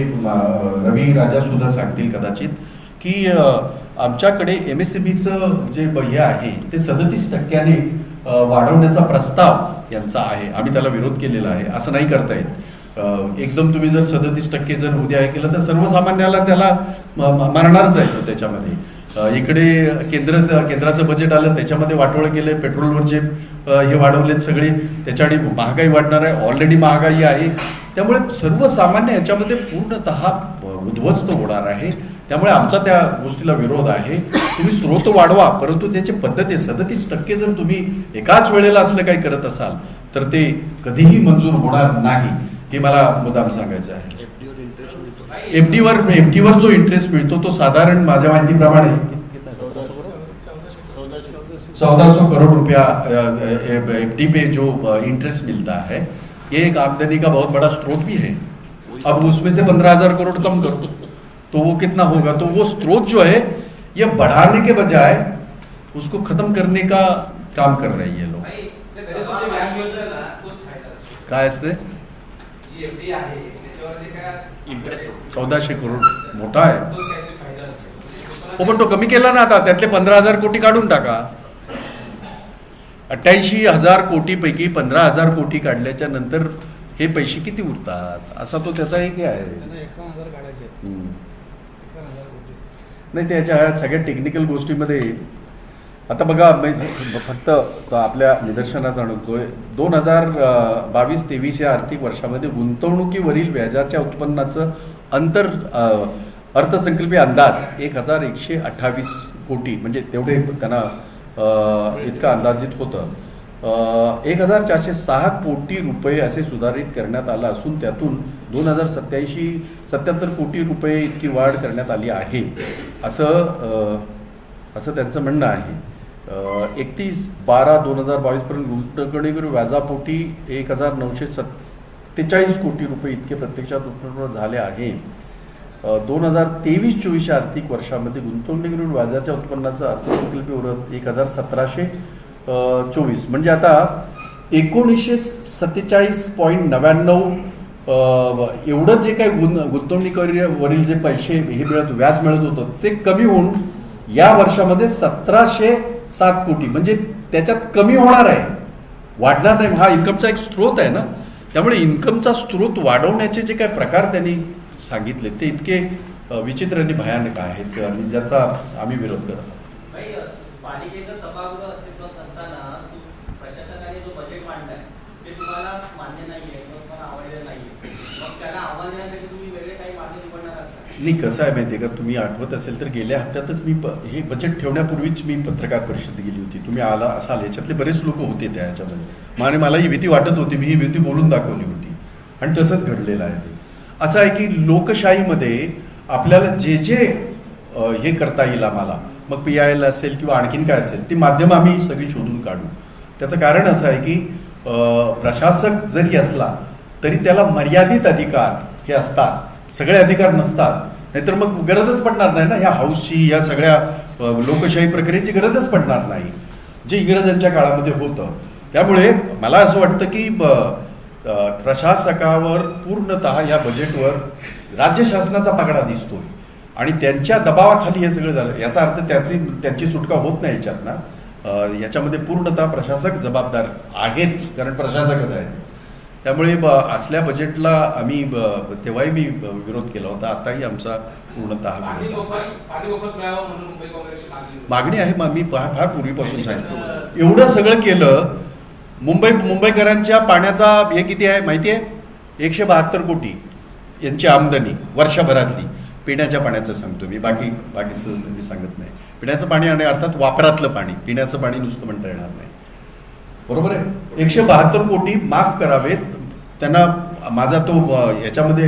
रवी राजा सुद्धा सांगतील कदाचित, की आमच्याकडे MSMEचं जे हे आहे ते 37% वाढवण्याचा प्रस्ताव यांचा आहे. आम्ही त्याला विरोध केलेला आहे. असं नाही करता येत. एकदम तुम्ही जर 37% जर उद्या हे केलं तर सर्वसामान्याला त्याला मारणारच आहे तो त्याच्यामध्ये. इकडे केंद्राचं बजेट आलं, त्याच्यामध्ये वाटोळं केलंय, पेट्रोलवरचे हे वाढवलेत सगळे, त्याच्यासाठी महागाई वाढणार आहे, ऑलरेडी महागाई आहे. त्यामुळे सर्वसामान्य याच्यामध्ये पूर्णतः उद्ध्वस्त होणार आहे. त्यामुळे आमचा त्या गोष्टीला विरोध आहे. तुम्ही स्रोत वाढवा, परंतु त्याची पद्धती 37% जर तुम्ही एकाच वेळेला असलं काही करत असाल तर ते कधीही मंजूर होणार नाही, हे मला मुद्दाम सांगायचं आहे. एफडीवर जो इंटरेस्ट मिळतो तो साधारण माझ्या माहितीप्रमाणे 1400 करोड़ रुपया एफडी पे जो इंटरेस्ट मिलता है, ये एक आमदनी का बहुत बड़ा स्रोत भी है. अब उसमें से 15,000 करोड़ कम करो तो वो कितना होगा. तो वो स्रोत जो है ये बढ़ाने के बजाय उसको खत्म करने का काम कर रहे हैं ये लोग. काय असते 1400 करोड मोठा आहे. हो, पण तो कमी केला ना आता. त्यातले 15,000 कोटी काढून टाका. 88,000 कोटी पैकी 15,000 कोटी काढल्याच्या नंतर हे पैसे किती उरतात, असा तो त्याचा एक आहे. नाही, त्याच्या सगळ्या टेक्निकल गोष्टीमध्ये आता बघा, फक्त आपल्या निदर्शनास आणतोय 2022-23 या आर्थिक वर्षामध्ये गुंतवणुकीवरील व्याजाच्या उत्पन्नाचं अर्थसंकल्पीय अंदाज 1,128 कोटी, म्हणजे तेवढे त्यांना इतका अंदाजित होतं. 1,406 कोटी रुपये असे सुधारित करण्यात आलं असून त्यातून 2,077 कोटी रुपये इतकी वाढ करण्यात आली आहे, असं त्यांचं म्हणणं आहे. 31/12/2022 पर्यंत गुंतवणुकीवर व्याजापोटी 1,947 कोटी रुपये इतके प्रत्यक्षात उत्पन्न झाले आहे. 2023-24 आर्थिक वर्षामध्ये गुंतवणुकीवरील व्याजाच्या उत्पन्नाचा अर्थसंकल्पीय उरत 1,01724, म्हणजे आता 1947.99 एवढं जे काही गुंतवणुकीवरील जे पैसे हे व्याज मिळत होतं ते कमी होऊन या वर्षामध्ये 1,707 कोटी, म्हणजे त्याच्यात कमी होणार आहे, वाढणार नाही. हा इन्कमचा एक स्रोत आहे ना. त्यामुळे इन्कमचा स्रोत वाढवण्याचे जे काही प्रकार त्यांनी सांगितले ते इतके विचित्र आणि भयानक आहेत आणि ज्याचा आम्ही विरोध करत आहोत.
पालिकेचं सभागृह अस्तित्वात असताना प्रशासनाने जो बजेट मांडलाय ते तुम्हाला मान्य नाहीये, तुम्हाला आवडलेलं नाहीये, मग त्याला आव्हान देण्यासाठी तुम्ही वेगळे काही मार्ग निवडणार आहात?
नाही, कसं आहे माहिती आहे का, तुम्ही आठवत असेल तर गेल्या हप्त्यातच मी हे बजेट ठेवण्यापूर्वीच मी पत्रकार परिषद गेली होती. तुम्ही असाल, याच्यातले बरेच लोक होते त्या ह्याच्यामध्ये. आणि मला ही भीती वाटत होती, मी ही भीती बोलून दाखवली होती आणि तसंच घडलेलं आहे. ते असं आहे की लोकशाहीमध्ये आपल्याला जे हे करता येईल आम्हाला, मग PIL असेल किंवा आणखीन काय असेल, ती माध्यमं आम्ही सगळी शोधून काढू. त्याचं कारण असं आहे की प्रशासक जरी असला तरी त्याला मर्यादित अधिकार हे असतात, सगळे अधिकार नसतात. नाहीतर मग गरजच पडणार नाही ना ह्या हाऊसची, या सगळ्या लोकशाही प्रक्रियेची गरजच पडणार नाही, जे इंग्रजांच्या काळामध्ये होतं. त्यामुळे मला असं वाटतं की प्रशासकावर पूर्णतः या बजेटवर राज्य शासनाचा पगडा दिसतोय आणि त्यांच्या दबावाखाली हे सगळं झालं. याचा अर्थ त्यांची सुटका होत नाही याच्यातनं. याच्यामध्ये पूर्णतः प्रशासक जबाबदार आहेच, कारण प्रशासकच आहेत. त्यामुळे असल्या बजेटला आम्ही तेव्हाही मी विरोध केला होता, आताही आमचा पूर्णतः
मागणी
आहे. मी फार पूर्वीपासून सांगितलं, एवढं सगळं केलं मुंबईकरांच्या पाण्याचा हे किती आहे माहिती आहे? 172 कोटी यांची आमदानी वर्षभरातली. पिण्याच्या पाण्याचं सांगतो मी, बाकीचं मी सांगत नाही. पिण्याचं पाणी आणि अर्थात वापरातलं पाणी, पिण्याचं पाणी नुसतं म्हणता येणार नाही. बरोबर आहे. 172 कोटी माफ करावेत त्यांना. माझा तो याच्यामध्ये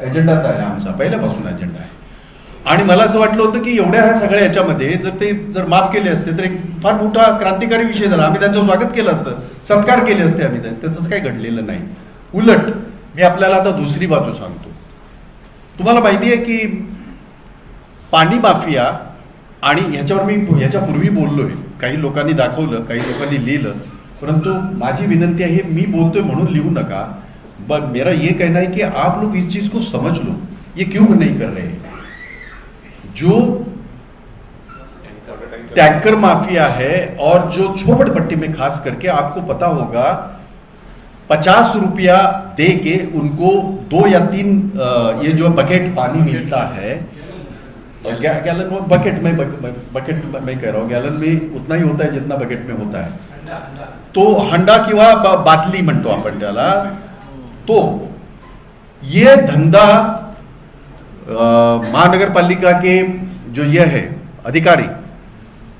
एजेंडाच आहे, आमचा पहिल्यापासून अजेंडा आहे. आणि मला असं वाटलं होतं की एवढ्या ह्या सगळ्या याच्यामध्ये जर माफ केले असते तर एक फार मोठा क्रांतिकारी विषय झाला. आम्ही त्यांचं स्वागत केलं असतं, सत्कार केले असते आम्ही. त्याचंच काही घडलेलं नाही. उलट मी आपल्याला आता दुसरी बाजू सांगतो. तुम्हाला माहिती आहे की पाणी माफिया, आणि ह्याच्यावर मी ह्याच्यापूर्वी बोललोय, काही लोकांनी दाखवलं, काही लोकांनी लिहिलं, परंतु माझी विनंती आहे, मी बोलतोय म्हणून लिहू नका. मेरा ये कहना है कि आप लोग इस चीज को समझ लो, ये क्यों नहीं कर रहे हैं. जो टैंकर माफिया है और जो झोपड़पट्टी में खास करके आपको पता होगा 50 रुपया दे के उनको 2 या 3 ये जो बकेट पानी मिलता है, गैलन बकेट में कह रहा हूं, गैलन में उतना ही होता है जितना बकेट में होता है. तो हंडा किंवा बाटली म्हणतो आपण त्याला. तो ये धंधा महानगरपालिका के जो ये है अधिकारी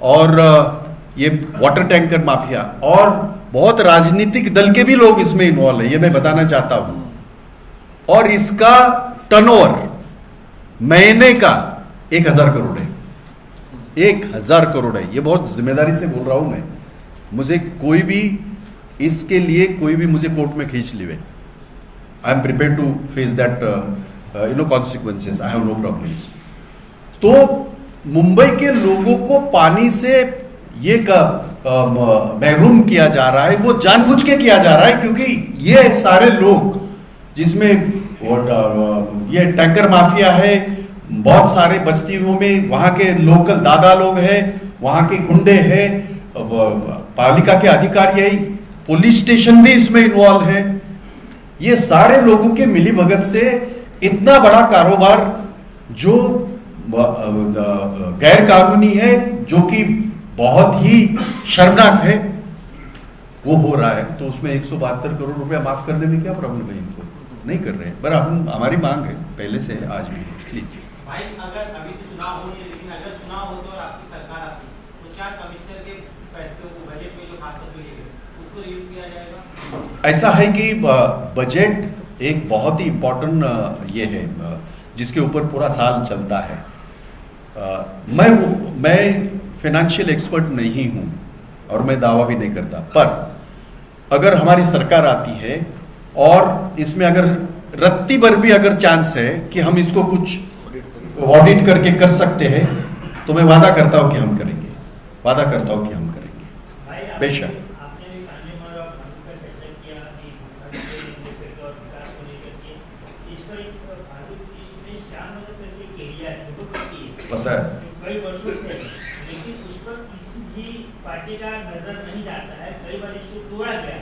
और ये वाटर टैंकर माफिया और बहुत राजनीतिक दल के भी लोग इसमें इन्वॉल्व है, ये मैं बताना चाहता हूं. और इसका टर्नओवर महीने का 1000 करोड़ है. 1000 करोड़ है. ये बहुत जिम्मेदारी से बोल रहा हूं मैं. मुझे कोई भी इसके लिए कोई भी मुझे कोर्ट में खींच लिवे, I am prepare to face that consequences. I have no problems. तो मुंबई के लोगों को पानी से ये महरूम किया जा रहा है, वो जानबूझ के किया जा रहा है, क्योंकि ये सारे लोग जिसमें ये टैंकर माफिया है, बहुत सारे बस्तियों में वहां के लोकल दादा लोग हैं, वहां के गुंडे हैं, पालिका के अधिकारी है, पुलिस स्टेशन भी इसमें इन्वॉल्व है. ये सारे लोगों के मिली भगत से इतना बड़ा कारोबार जो गैर कानूनी है, जो कि बहुत ही शर्मनाक है, वो हो रहा है. तो उसमें 172 करोड़ रुपया माफ करने में क्या प्रॉब्लम है? इनको नहीं कर रहे हैं. पर हमारी मांग है पहले से, आज भी है. प्लीज
भाई, अगर अभी तो चुनाव हो नहीं, लेकिन अगर चुनाव हो तो और आपकी सरकार आती, तो क्या कमिश्नर के फैसलों को बजट में जो खास तौर लिए उसको रिव्यू किया जाएगा?
ऐसा है कि बजट एक बहुत ही इम्पोर्टेंट ये है जिसके ऊपर पूरा साल चलता है. मैं फाइनेंशियल एक्सपर्ट नहीं हूं और मैं दावा भी नहीं करता, पर अगर हमारी सरकार आती है और इसमें अगर रत्ती भर भी अगर चांस है कि हम इसको कुछ ऑडिट करके कर सकते हैं, तो मैं वादा करता हूं कि हम करेंगे. वादा करता हूं कि हम करेंगे. बेशक पता है,
कई वर्षों से, लेकिन उस पर किसी भी पार्टी का नजर नहीं जाता है. कई बार इसको तोड़ा गया,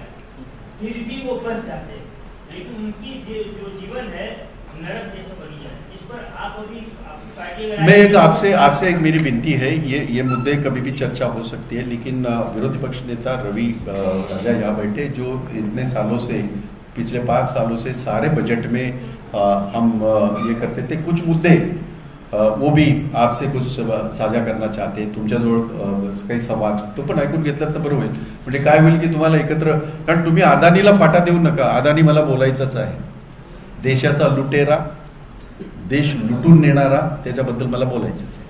फिर भी वो फंस जाते हैं, लेकिन उनकी जो जीवन है नरक जैसा बन गया. इस पर आप अभी आपकी पार्टी,
मैं एक आपसे एक मेरी विनती है, ये मुद्दे कभी भी चर्चा हो सकती है, लेकिन विरोधी पक्ष नेता रवि राजा यहाँ बैठे, जो इतने सालों से, पिछले 5 सालों से सारे बजट में हम ये करते थे. कुछ मुद्दे वो भी आपसे कुछ साझा करना चाहते. तुमच्याजवळ काही संवाद तो पण ऐकून घेतलात तर बरं होईल. म्हणजे काय होईल की तुम्हाला एकत्र, कारण तुम्ही अदानीला फाटा देऊ नका. अदानी मला बोलायचंच आहे. देशाचा लुटेरा, देश लुटून नेणारा, त्याच्याबद्दल मला बोलायचंच आहे.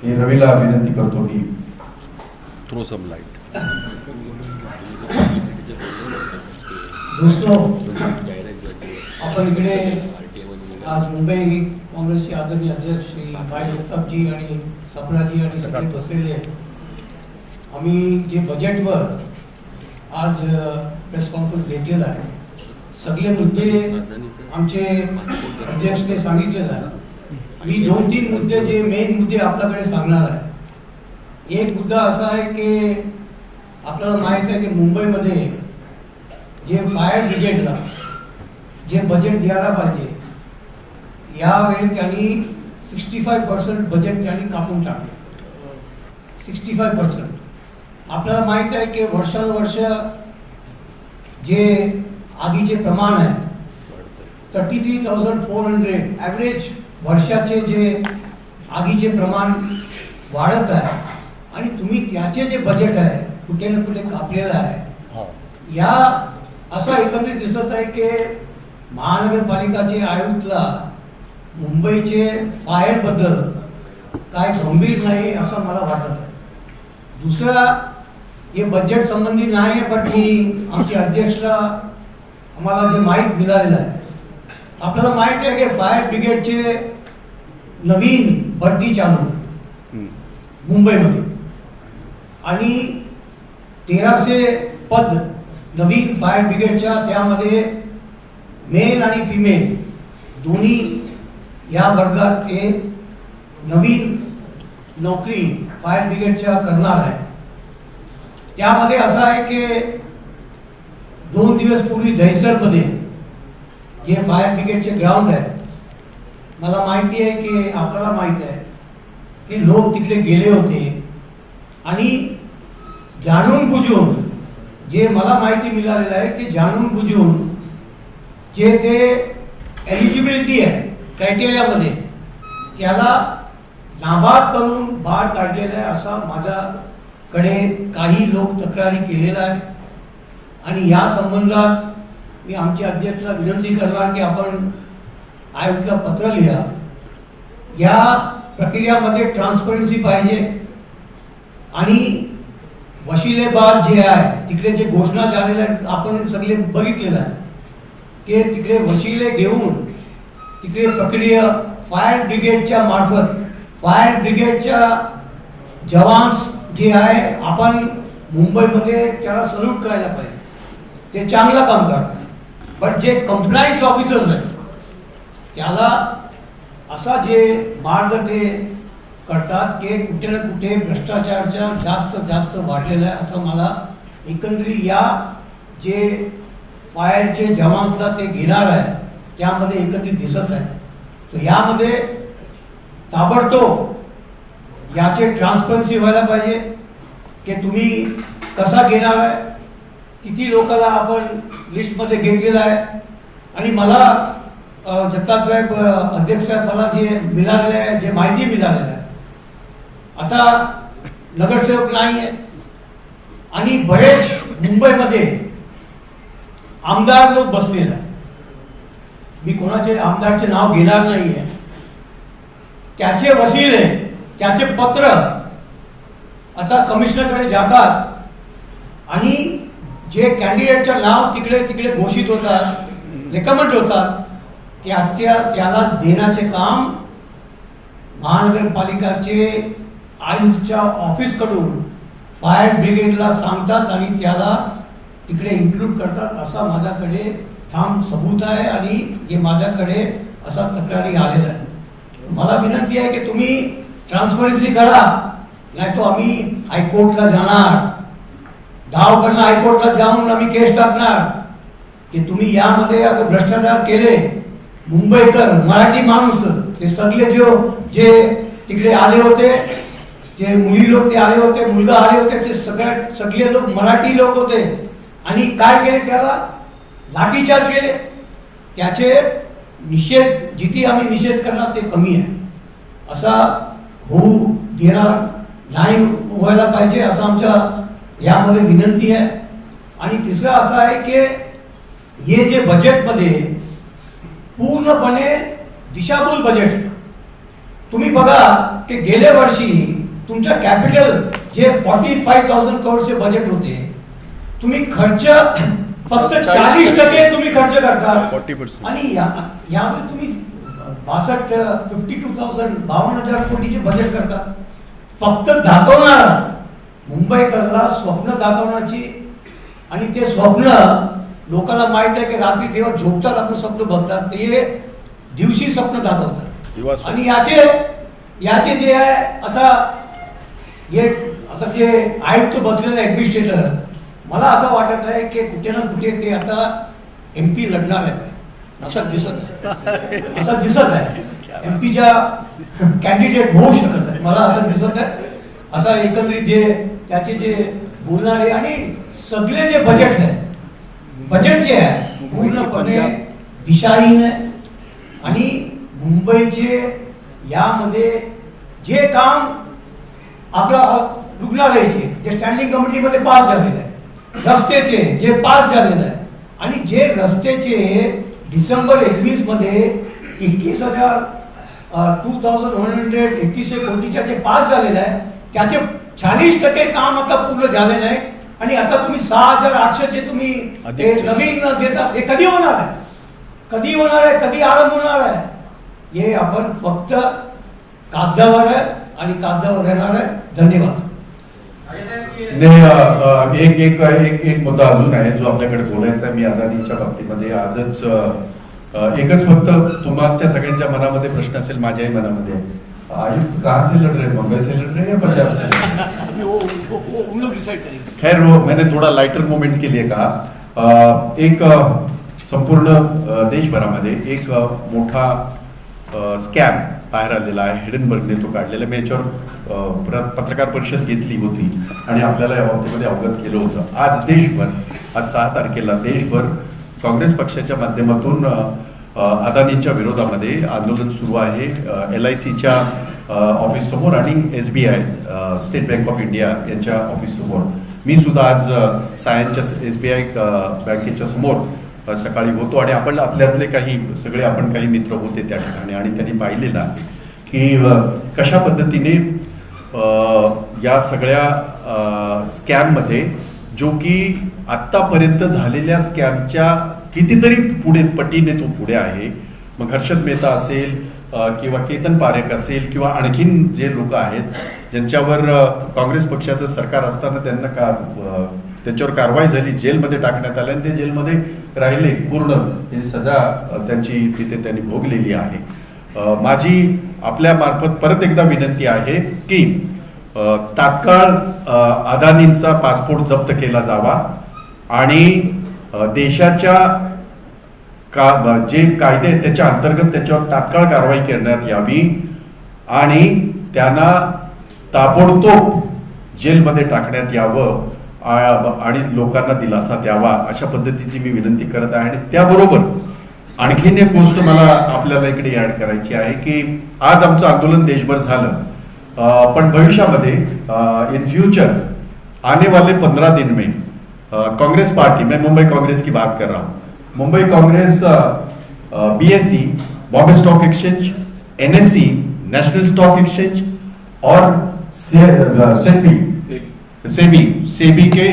मी रवीला विनंती करतो की थ्रो सम लाईट.
दोस्तों, आपण इकडे आज मुंबई काँग्रेसचे आदरणीय अध्यक्ष श्री भाई जगताप जी आणि सपनाजी आणि सगळे बसलेले आहेत. आम्ही जे बजेटवर आज प्रेस कॉन्फरन्स घेतलेला आहे, सगळे मुद्दे आमचे अध्यक्षने सांगितलेले आहे. मी 2-3 मुद्दे जे मेन मुद्दे आपल्याकडे सांगणार आहे. एक मुद्दा असा आहे की आपल्याला माहित आहे की मुंबईमध्ये जे फायर ब्रिगेडला जे बजेट द्यायला पाहिजे, यावेळी त्यांनी 65% बजेट त्यांनी कापून टाकले. 65%. आपल्याला माहित आहे की वर्षानुवर्ष जे आगीचे प्रमाण आहे 33,400 ॲव्हरेज वर्षाचे जे आगीचे प्रमाण वाढत आहे आणि तुम्ही त्याचे जे बजेट आहे कुठे ना कुठे कापलेलं आहे. या असं एकंदरीत दिसत आहे की महानगरपालिकाचे आयुक्तला मुंबईचे फायर बद्दल काय गंभीर नाही असं मला वाटत आहे. दुसरा हे बजेट संबंधी नाही आहे, पण मी आमच्या अध्यक्षला आम्हाला जे माहीत मिळालेलं आहे, आपल्याला माहित आहे की फायर ब्रिगेडचे नवीन भरती चालू आहे मुंबईमध्ये आणि 1300 पद नवीन फायर ब्रिगेडच्या, त्यामध्ये मेल आणि फिमेल दोन्ही या वर्गात ते नवीन नोकरी फायर ब्रिगेडच्या करणार आहे. त्यामध्ये असं आहे की 2 दिवस पूर्वी दहिसरमध्ये जे फायर ब्रिगेडचे ग्राउंड आहे, मला माहिती आहे की आपल्याला माहिती आहे की लोक तिकडे गेले होते आणि जाणून बुजून, जे मला माहिती मिळालेलं आहे की जाणून बुजून जे ते एलिजिबिलिटी आहे क्रायटेरियामध्ये त्याला नाबाद करून बाहेर काढलेलं आहे असा माझ्याकडे काही लोक तक्रारी केलेला आहे. आणि या संबंधात मी आमच्या अध्यक्षाला विनंती करणार की आपण आयुक्तला पत्र लिहा. या प्रक्रियामध्ये ट्रान्सपरन्सी पाहिजे आणि वशिलेबाद जे आहे तिकडे जे घोषणा झालेल्या आहेत आपण सगळे बघितलेलं आहे की तिकडे वशिले घेऊन तिकडे प्रक्रिया फायर ब्रिगेडच्या मार्फत फायर ब्रिगेडच्या जवान्स जे आहे आपण मुंबईमध्ये त्याला सल्यूट करायला पाहिजे. ते चांगलं काम करतात. पण जे कंप्लायन्स ऑफिसर्स आहेत त्याला असा जे मार्ग ते करतात की कुठे ना कुठे भ्रष्टाचाराच्या जास्त वाढलेला आहे असं मला एकंदरीत या जे फायरचे जवान्सला ते घेणार आहे त्यामध्ये एकत्रित दिसत आहे. तर यामध्ये ताबडतोब याचे ट्रान्सपरन्सी व्हायला पाहिजे की तुम्ही कसा घेणार आहे, किती लोकांना आपण लिस्टमध्ये घेतलेलं आहे. आणि मला जगताप साहेब अध्यक्ष साहेब मला जे मिळालेलं आहे, जे माहिती मिळालेलं आहे, आता नगरसेवक नाही आहे आणि बरेच मुंबईमध्ये आमदार लोक बसलेले आहे. मी कोणाचे आमदारचे नाव घेणार नाही आहे. त्याचे वसिले, त्याचे पत्र आता कमिशनरकडे जातात आणि जे कॅन्डिडेटचं नाव तिकडे घोषित होतात, रेकमेंड होतात, त्याला देण्याचे काम महानगरपालिकाचे आयुक्तच्या ऑफिस कडून फायर ब्रिगेडला सांगतात आणि त्याला तिकडे इन्क्लूड करतात असा माझ्याकडे ठाम सबूत आहे आणि हे माझ्याकडे असा तक्रारी आलेला आहे. मला विनंती आहे की तुम्ही ट्रान्सपरन्सी करा, नाही तो आम्ही हायकोर्टला जाणार, धाव करणार, हायकोर्टला जाऊन आम्ही केस टाकणार की तुम्ही यामध्ये अगर भ्रष्टाचार केले. मुंबईकर मराठी माणूस ते सगळे जे तिकडे आले होते, जे मुली लोक ते आले होते, मुलगा आले होते, ते सगळे लोक मराठी लोक होते आणि काय केले, त्याला लाठीचार्ज केले. त्याचे निषेध जिथे आम्ही निषेध करणार ते कमी आहे. असा होऊ देणार नाही व्हायला पाहिजे असं आमच्या यामध्ये विनंती आहे. आणि तिसरं असं आहे की हे जे बजेटमध्ये पूर्णपणे दिशाभूल बजेट. तुम्ही बघा की गेल्या वर्षी तुमच्या कॅपिटल जे 45,000 करोडचे बजेट होते, तुम्ही खर्च फक्त 40% तुम्ही खर्च करता
40%.
आणि यामध्ये तुम्ही 52,000 कोटीचे बजेट करता. फक्त दाखवणार मुंबईकरला स्वप्न दाखवण्याची, आणि ते स्वप्न लोकांना माहित आहे की रात्री तेव्हा झोपतात आपण स्वप्न बघतात, ते दिवशी स्वप्न दाखवतात. आणि याचे जे आहे आता जे आयुक्त बसलेले ऍडमिनिस्ट्रेटर, मला असं वाटत आहे की कुठे ना कुठे ते आता MP लढणार आहेत असं दिसत आहे. MPच्या कॅन्डिडेट होऊ शकत आहे, मला असं दिसत आहे. असा एकंदरीत जे त्याचे जे बोलणारे आणि सगळे जे बजेट आहे बजेट जे आहे पूर्णपणे दिशाहीन आहे आणि मुंबईचे यामध्ये जे काम आपल्या रुग्णालयाचे जे स्टँडिंग कमिटीमध्ये पास झालेलं आहे, रस्त्याचे जे पास झालेलं आहे आणि जे रस्त्याचे डिसेंबर 21 मध्ये 21,121 कोटीच्या जे पास झालेलं आहे त्याचे 40% काम आता पूर्ण झालेलं आहे आणि आता तुम्ही 6,800 जे तुम्ही हे नवीन देता हे कधी होणार आहे, कधी होणार आहे, कधी आरंभ होणार आहे, हे आपण फक्त कागदावर आहे आणि कागदावर राहणार आहे. धन्यवाद.
नाही, एक मुद्दा अजून आहे जो आपल्याकडे बोलायचा आहे. मी अदानीच्या बाबतीमध्ये आजच एकच फक्त तुमच्या सगळ्यांच्या मनामध्ये प्रश्न असेल, माझ्याही मनामध्ये, आयुक्त कहाँ से लड़ रहे, मुंबई से लड़ रहे या पंजाब से?
उन लोग डिसाइड करेंगे.
खैर वो मैंने थोड़ा लाइटर मोमेंट के लिए कहा. एक संपूर्ण देशभरामध्ये एक मोठा स्कॅम बाहेर आलेला आहे. हिडनबर्गने तो काढलेला. मी याच्यावर पत्रकार परिषद घेतली होती आणि आपल्याला या बाबतीमध्ये अवगत केलं होतं. आज देशभर, आज 6 तारखेला देशभर काँग्रेस पक्षाच्या माध्यमातून अदानींच्या विरोधामध्ये आंदोलन सुरू आहे. LICच्या ऑफिस समोर आणि SBI state bank of India यांच्या ऑफिस समोर. मी सुद्धा आज सायनच्या SBI बँकेच्या समोर सकाळी होतो आणि आपण आपल्यातले काही मित्र होते त्या ठिकाणी आणि त्यांनी पाहिलेलं आहे की कशा पद्धतीने या सगळ्या स्कॅममध्ये, जो की आत्तापर्यंत झालेल्या स्कॅमच्या कितीतरी पटीने तो पुढे आहे. मग हर्षद मेहता असेल किंवा केतन पारेख असेल किंवा आणखीन जे लोक आहेत ज्यांच्यावर काँग्रेस पक्षाचं सरकार असताना त्यांच्यावर कारवाई झाली, जेलमध्ये टाकण्यात आलं आणि ते जेलमध्ये राहिले पूर्ण. ही सजा तिथे त्यांनी भोगलेली आहे. माझी आपल्या मार्फत परत एकदा विनंती आहे की तात्काळ अदानींचा पासपोर्ट जप्त केला जावा आणि देशाच्या जे कायदे आहेत त्याच्या अंतर्गत त्याच्यावर तात्काळ कारवाई करण्यात यावी आणि त्यांना ताबडतोब जेलमध्ये टाकण्यात यावं आणि लोकांना दिलासा द्यावा, अशा पद्धतीची मी विनंती करत आहे. आणि त्याबरोबर आणखीन एक गोष्ट मला आपल्याला इकडे ऍड करायची आहे की आज आमचं आंदोलन देशभर झालं, पण भविष्यामध्ये इन फ्यूचर आने वाले 15 दिन में कांग्रेस पार्टी, मैं मुंबई कांग्रेस की बात कर रहा हूँ, Mumbai Congress BSE Bombay stock exchange, NSE national stock exchange और सेबी के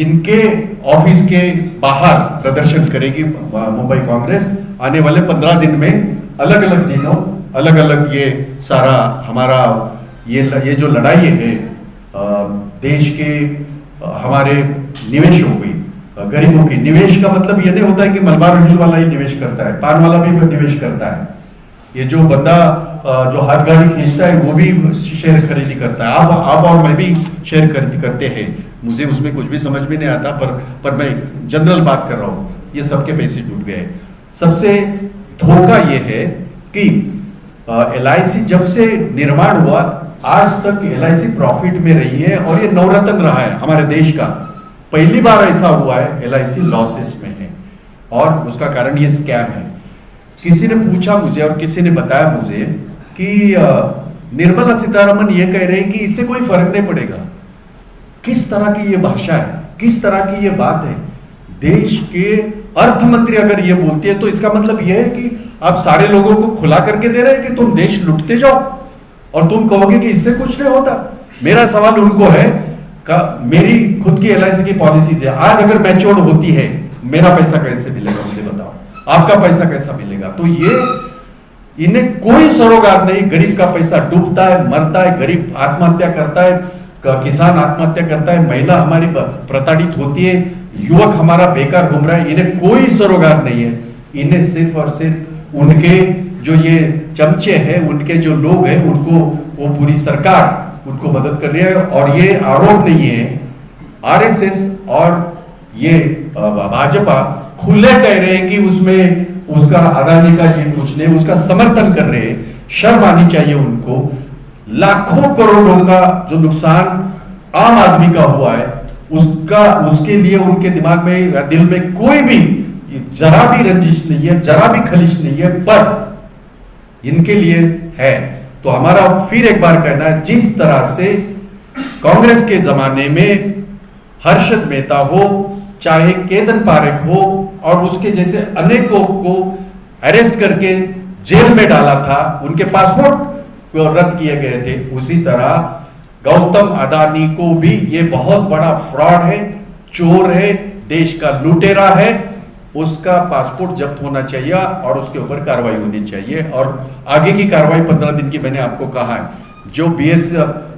इनके ऑफिस के बाहर प्रदर्शन करेगी मुंबई कांग्रेस. आने वाले 15 दिन में अलग अलग दिनों अलग अलग ये सारा हमारा ये जो लड़ाई है देश के हमारे निवेश हो गई, गरीबों की निवेश का मतलब ये नहीं होता है कि मलबार हिल वाला ही निवेश करता है, पान वाला भी निवेश करता है. ये जो बंदा जो हाथ गाड़ी खींचता है वो भी शेयर खरीदी करता है. आप और मैं भी शेयर खरीदी करते हैं. मुझे उसमें कुछ भी समझ में नहीं आता, पर मैं जनरल बात कर रहा हूँ. ये सबके पैसे डूब गए. सबसे धोखा ये है कि LIC जब से निर्माण हुआ आज तक LIC प्रॉफिट में रही है और ये नवरत्न रहा है हमारे देश का. पहली बार ऐसा हुआ है LIC लॉसेस में है और उसका कारण ये स्कैम है. किसी ने पूछा मुझे और किसी ने बताया मुझे कि निर्मला सीतारमन ये कह रहे हैं कि इससे कोई फर्क नहीं पड़ेगा. किस तरह की ये भाषा है, किस तरह की ये बात है. देश के अर्थ मंत्री अगर ये बोलती है तो इसका मतलब ये है कि आप सारे लोगों को खुला करके दे रहे हैं कि तुम देश लुटते जाओ और तुम कहोगे कि इससे कुछ नहीं होता. मेरा सवाल उनको है मेरी खुद की LIC की पॉलिसीज है, आज अगर मैच्योर्ड होती है मेरा पैसा कैसे मिलेगा मुझे बताओ, आपका पैसा कैसा मिलेगा. तो ये इन्हें कोई सरोकार नहीं. गरीब का पैसा डूबता है, मरता है, गरीब आत्महत्या करता है, किसान आत्महत्या करता है, महिला हमारी प्रताड़ित होती है, युवक हमारा बेकार घूम रहा है. इन्हें कोई सरोकार नहीं है. इन्हें सिर्फ और सिर्फ उनके जो ये चमचे हैं, उनके जो लोग हैं, उनको वो पूरी सरकार उनको मदद कर रही है. और ये आरोप नहीं है, RSS और ये भाजपा खुले कह रहे हैं कि उसमें उसका अदानी का ये कुछ नहीं, उसका समर्थन कर रहे हैं. शर्म आनी चाहिए उनको. लाखों करोड़ों का जो नुकसान आम आदमी का हुआ है उसके लिए उनके दिमाग में, दिल में कोई भी जरा भी रंजिश नहीं है, जरा भी खलिश नहीं है, पर इनके लिए है। तो हमारा फिर एक बार कहना है, जिस तरह से कांग्रेस के जमाने में हर्षद मेहता हो, चाहे केतन पारेख हो, और उसके जैसे अनेकों को अरेस्ट करके जेल में डाला था, उनके पासपोर्ट रद्द किए गए थे, उसी तरह गौतम अडानी को भी ये बहुत बड़ा फ्रॉड है, चोर है, देश का लुटेरा है, उसका पासपोर्ट जब्त होना चाहिए और उसके ऊपर कार्रवाई होनी चाहिए। और आगे की कार्रवाई 15 दिन की मैंने आपको कहा है। जो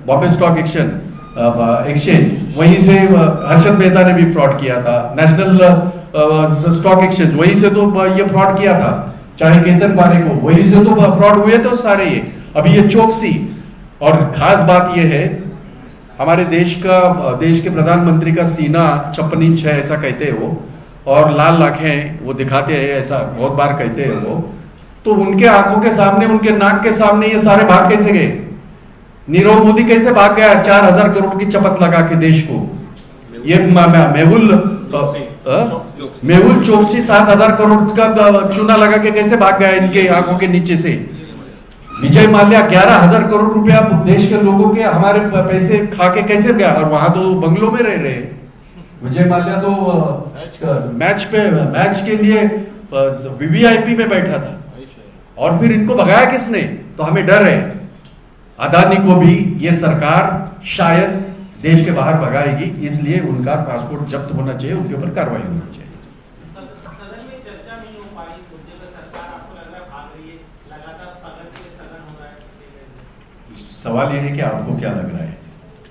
बॉम्बे स्टॉक एक्सचेंज वहीं से हर्षद मेहता ने भी फ्रॉड किया था, नेशनल स्टॉक एक्सचेंज वहीं से तो ये फ्रॉड किया था, चाहे केतन पारेख को वहीं से तो फ्रॉड हुए तो सारे ये। अभी ये चोकसी, और खास बात ये है, हमारे देश के प्रधानमंत्री का सीना 56 इंच है ऐसा कहते हैं वो, और लाल आंखें वो दिखाते हैं ऐसा बहुत बार कहते हैं वो। तो उनके आंखों के सामने, उनके नाक के सामने ये सारे भाग कैसे गए? नीरव मोदी कैसे भाग गया 4000 करोड़ की चपत लगा के देश को? ये मेहुल चोकसी 7000 करोड़ का चूना लगा के कैसे भाग गया इनके आंखों के नीचे से? विजय माल्या 11,000 करोड़ रुपया देश के लोगों के हमारे पैसे खा के कैसे गया? और वहां तो बंगलों में रह रहे। विजय माल्या तो मैच के लिए वीवीआईपी में बैठा था, और फिर इनको भगाया किसने? तो हमें डर है अदानी को भी ये सरकार शायद देश के बाहर भगाएगी, इसलिए उनका पासपोर्ट जब्त होना चाहिए, उनके ऊपर कार्रवाई होनी चाहिए।
सदन में चर्चा नहीं हो पाई इस मुद्दे पर, सरकार आपको लग रहा है भाग रही है, लगातार स्थगन हो रहा है।
सवाल यह है कि आपको क्या लग रहा है,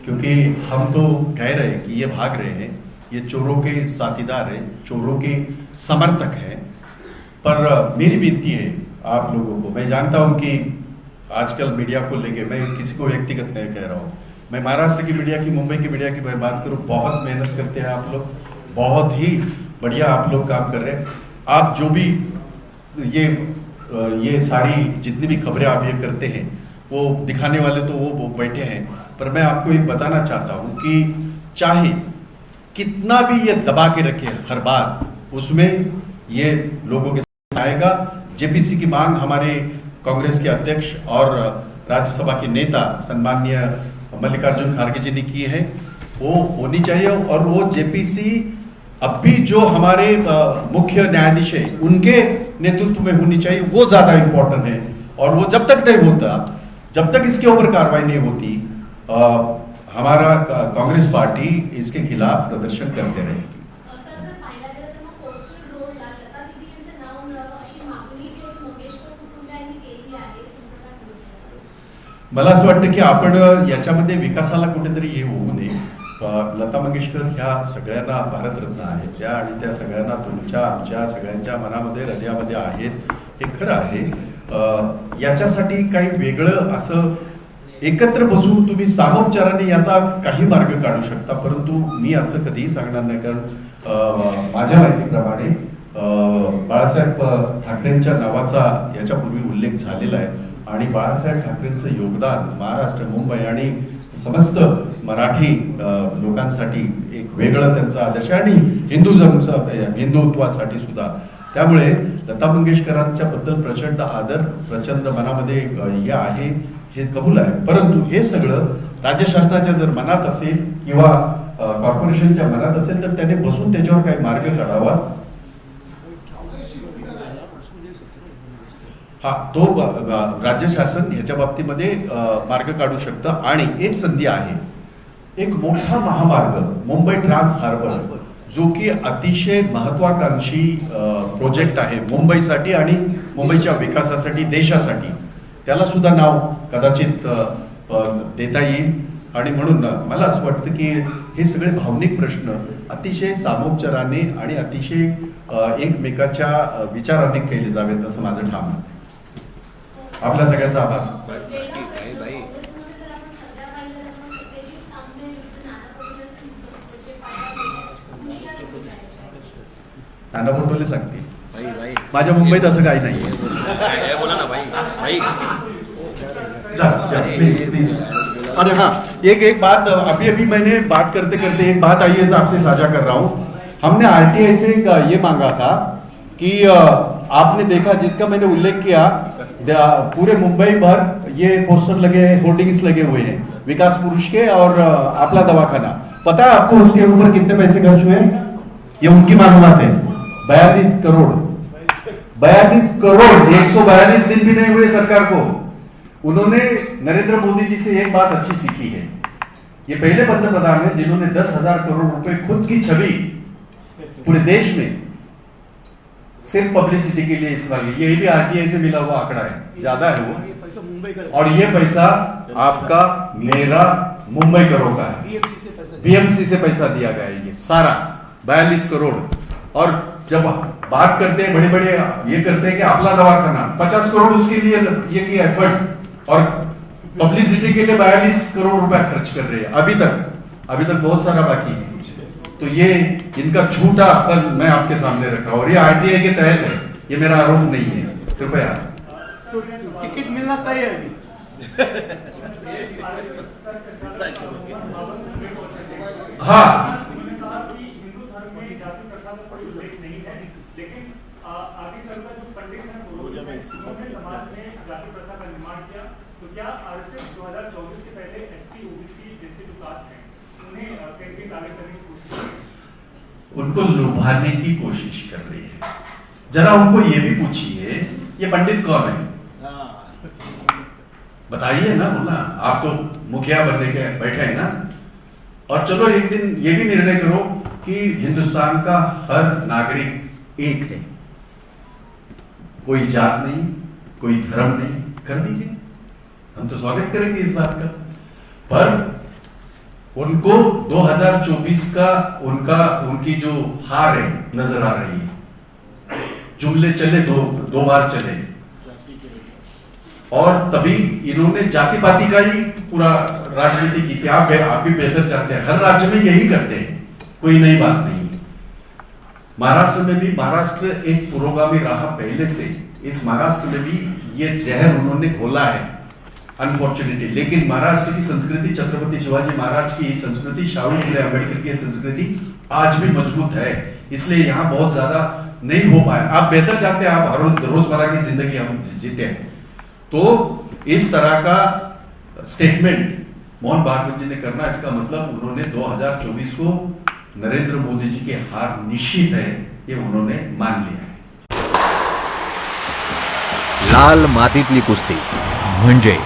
क्योंकि हम तो कह रहे हैं कि ये भाग रहे हैं, ये चोरों के साथीदार हैं, चोरों के समर्थक हैं। पर मेरी विनती है आप लोगों को, मैं जानता हूं कि आजकल मीडिया को लेके, मैं किसी को व्यक्तिगत नहीं कह रहा हूं, मैं महाराष्ट्र की मीडिया की, मुंबई की मीडिया की बात करूं, बहुत मेहनत करते हैं आप लोग, बहुत ही बढ़िया आप लोग काम कर रहे हैं। आप जो भी ये सारी जितनी भी खबरें आप ये करते हैं, वो दिखाने वाले तो वो बैठे हैं, पर मैं आपको एक बताना चाहता हूं कि चाहे कितना भी ये दबा के रखे हर बार, उसमें ये लोगों के साथ आएगा। जेपीसी की मांग हमारे कांग्रेस के अध्यक्ष और राज्यसभा के नेता सम्माननीय मल्लिकार्जुन खड़गे जी ने की है, वो होनी चाहिए। और वो जेपीसी अब भी जो हमारे मुख्य न्यायाधीश है उनके नेतृत्व में होनी चाहिए, वो ज्यादा इंपॉर्टेंट है। और वो जब तक नहीं होता, जब तक इसके ऊपर कार्रवाई नहीं होती, हमारा कांग्रेस पार्टी इसके खिलाफ प्रदर्शन करते रहेगी। मला असं वाटतं की आपण याच्यामध्ये विकासाला कुठेतरी हे होऊ नये। लता मंगेशकर ह्या सगळ्यांना भारतरत्न आहेत त्या, आणि त्या सगळ्यांना तुमच्या आमच्या सगळ्यांच्या मनामध्ये हृदयामध्ये आहेत, हे खरं आहे। याच्यासाठी काही वेगळं असं एकत्र बसून तुम्ही सामोपचाराने याचा काही मार्ग काढू शकता, परंतु मी असं कधीही सांगणार नाही, कारण माझ्या माहितीप्रमाणे बाळासाहेब ठाकरेंच्या नावाचा याच्यापूर्वी उल्लेख झालेला आहे, आणि बाळासाहेब ठाकरेंचं योगदान महाराष्ट्र, मुंबई आणि समस्त मराठी लोकांसाठी एक वेगळं त्यांचा आदर्श आहे, आणि हिंदुत्वासाठी सुद्धा। त्यामुळे लता मंगेशकरांच्या बद्दल प्रचंड आदर, प्रचंड मनामध्ये हे आहे, हे कबूल आहे। परंतु हे सगळं राज्य शासनाच्या जर मनात असेल किंवा कॉर्पोरेशनच्या मनात असेल, तर त्याने बसून त्याच्यावर काही मार्ग काढावा। हा, तो राज्य शासन ह्याच्या बाबतीमध्ये मार्ग काढू शकतं। आणि एक संधी आहे, एक मोठा महामार्ग मुंबई ट्रान्स हार्बर, जो की अतिशय महत्वाकांक्षी प्रोजेक्ट आहे मुंबईसाठी आणि मुंबईच्या विकासासाठी, देशासाठी, त्याला सुद्धा नाव कदाचित देता येईल। आणि म्हणून मला असं वाटतं की हे सगळे भावनिक प्रश्न अतिशय सामोपचाराने आणि अतिशय एकमेकाच्या विचाराने केले जावेत, असं माझं ठाम आहे। आपल्या सगळ्यांचा आभार। नाना पटोले सांगतील, माझ्या मुंबईत असं काही नाही।
बोला ना भाई,
जा, प्लीज प्लीज। अरे हाँ, एक बात अभी मैंने बात करते करते एक बात आई है आपसे साझा कर रहा हूँ। हमने आरटीआई से ये मांगा था कि आपने देखा, जिसका मैंने उल्लेख किया, पूरे मुंबई भर ये पोस्टर लगे, होर्डिंग्स लगे हुए हैं विकास पुरुष के और आपला दवाखाना। पता है आपको उसके ऊपर कितने पैसे खर्च हुए? ये उनकी मालूमात है, 42 करोड़। 42 करोड़, 142 दिन भी नहीं हुए सरकार को। उन्होंने नरेंद्र मोदी जी से एक बात अच्छी सीखी है। ये पहले पंतप्रधान है जिन्होंने 10,000 करोड़ रुपए खुद की छवि पूरे देश में सिर्फ पब्लिसिटी के लिए इस्तेमाल की। ये भी आरटीआई से मिला हुआ आंकड़ा है, ज्यादा है वो। और ये पैसा आपका, मेरा, मुंबई करोड़ का है, बीएमसी से पैसा दिया गया है ये सारा 42 करोड़। और जब बात करते हैं बड़े बड़े, ये करते हैं कि आपला दवाखाना 50 करोड़ उसके लिए ये किया एफर्ट, और पब्लिसिटी के लिए 42 करोड़ रुपया खर्च कर रहे हैं। अभी तक बहुत सारा बाकी है। तो ये इनका झूठा कल मैं आपके सामने रख रहा हूं, और ये आरटीआई के तहत है, ये मेरा आरोप नहीं है। कृपया
टिकट मिलना तय है अभी।
हाँ,
हिंदू धर्म में जाति प्रथा का कोई उल्लेख नहीं है, लेकिन आगे चलकर जो पंडित हैं उन्होंने समाज में जाति प्रथा का निर्माण किया। तो क्या आरएसएस 2024 के पहले एसटी ओबीसी जैसे जो कास्ट हैं उन्हें कहीं टारगेट करने की कोशिश कर रही है?
उनको लुभाने की कोशिश कर रही है। जरा उनको ये भी पूछिए ये पंडित कौन है, बताइए ना। बोलना आप तो मुखिया बनने के बैठे हैं ना, और चलो एक दिन ये भी निर्णय करो कि हिंदुस्तान का हर नागरिक एक है, कोई जात नहीं, कोई धर्म नहीं, कर दीजिए, हम तो स्वागत करेंगे इस बात का। पर उनको 2024 का उनकी जो हार है नजर आ रही है। जुमले चले दो बार चले, और तभी इन्होंने जाति पाति का ही पूरा राजनीति की थी। आप भी बेहतर जानते हैं, हर राज्य में यही करते हैं, कोई नई बात नहीं है। महाराष्ट्र में भी, महाराष्ट्र एक पुरोगामी रहा पहले से, इस महाराष्ट्र में भी ये जहर उन्होंने घोला है अनफॉर्चुनेटली। लेकिन महाराष्ट्र की संस्कृति, छत्रपति शिवाजी महाराज की संस्कृति, शाहू फुले अम्बेडकर की संस्कृति आज भी मजबूत है, इसलिए यहाँ बहुत ज्यादा नहीं हो पाया। आप बेहतर जानते हैं, आप रोजमर्रा की जिंदगी हम जीते हैं। तो इस तरह का स्टेटमेंट मोहन भागवत जी ने करना, इसका मतलब उन्होंने 2024 को नरेंद्र मोदी जी की हार निश्चित है, ये उन्होंने मान लिया है।
लाल मातीतली कुस्ती म्हणजे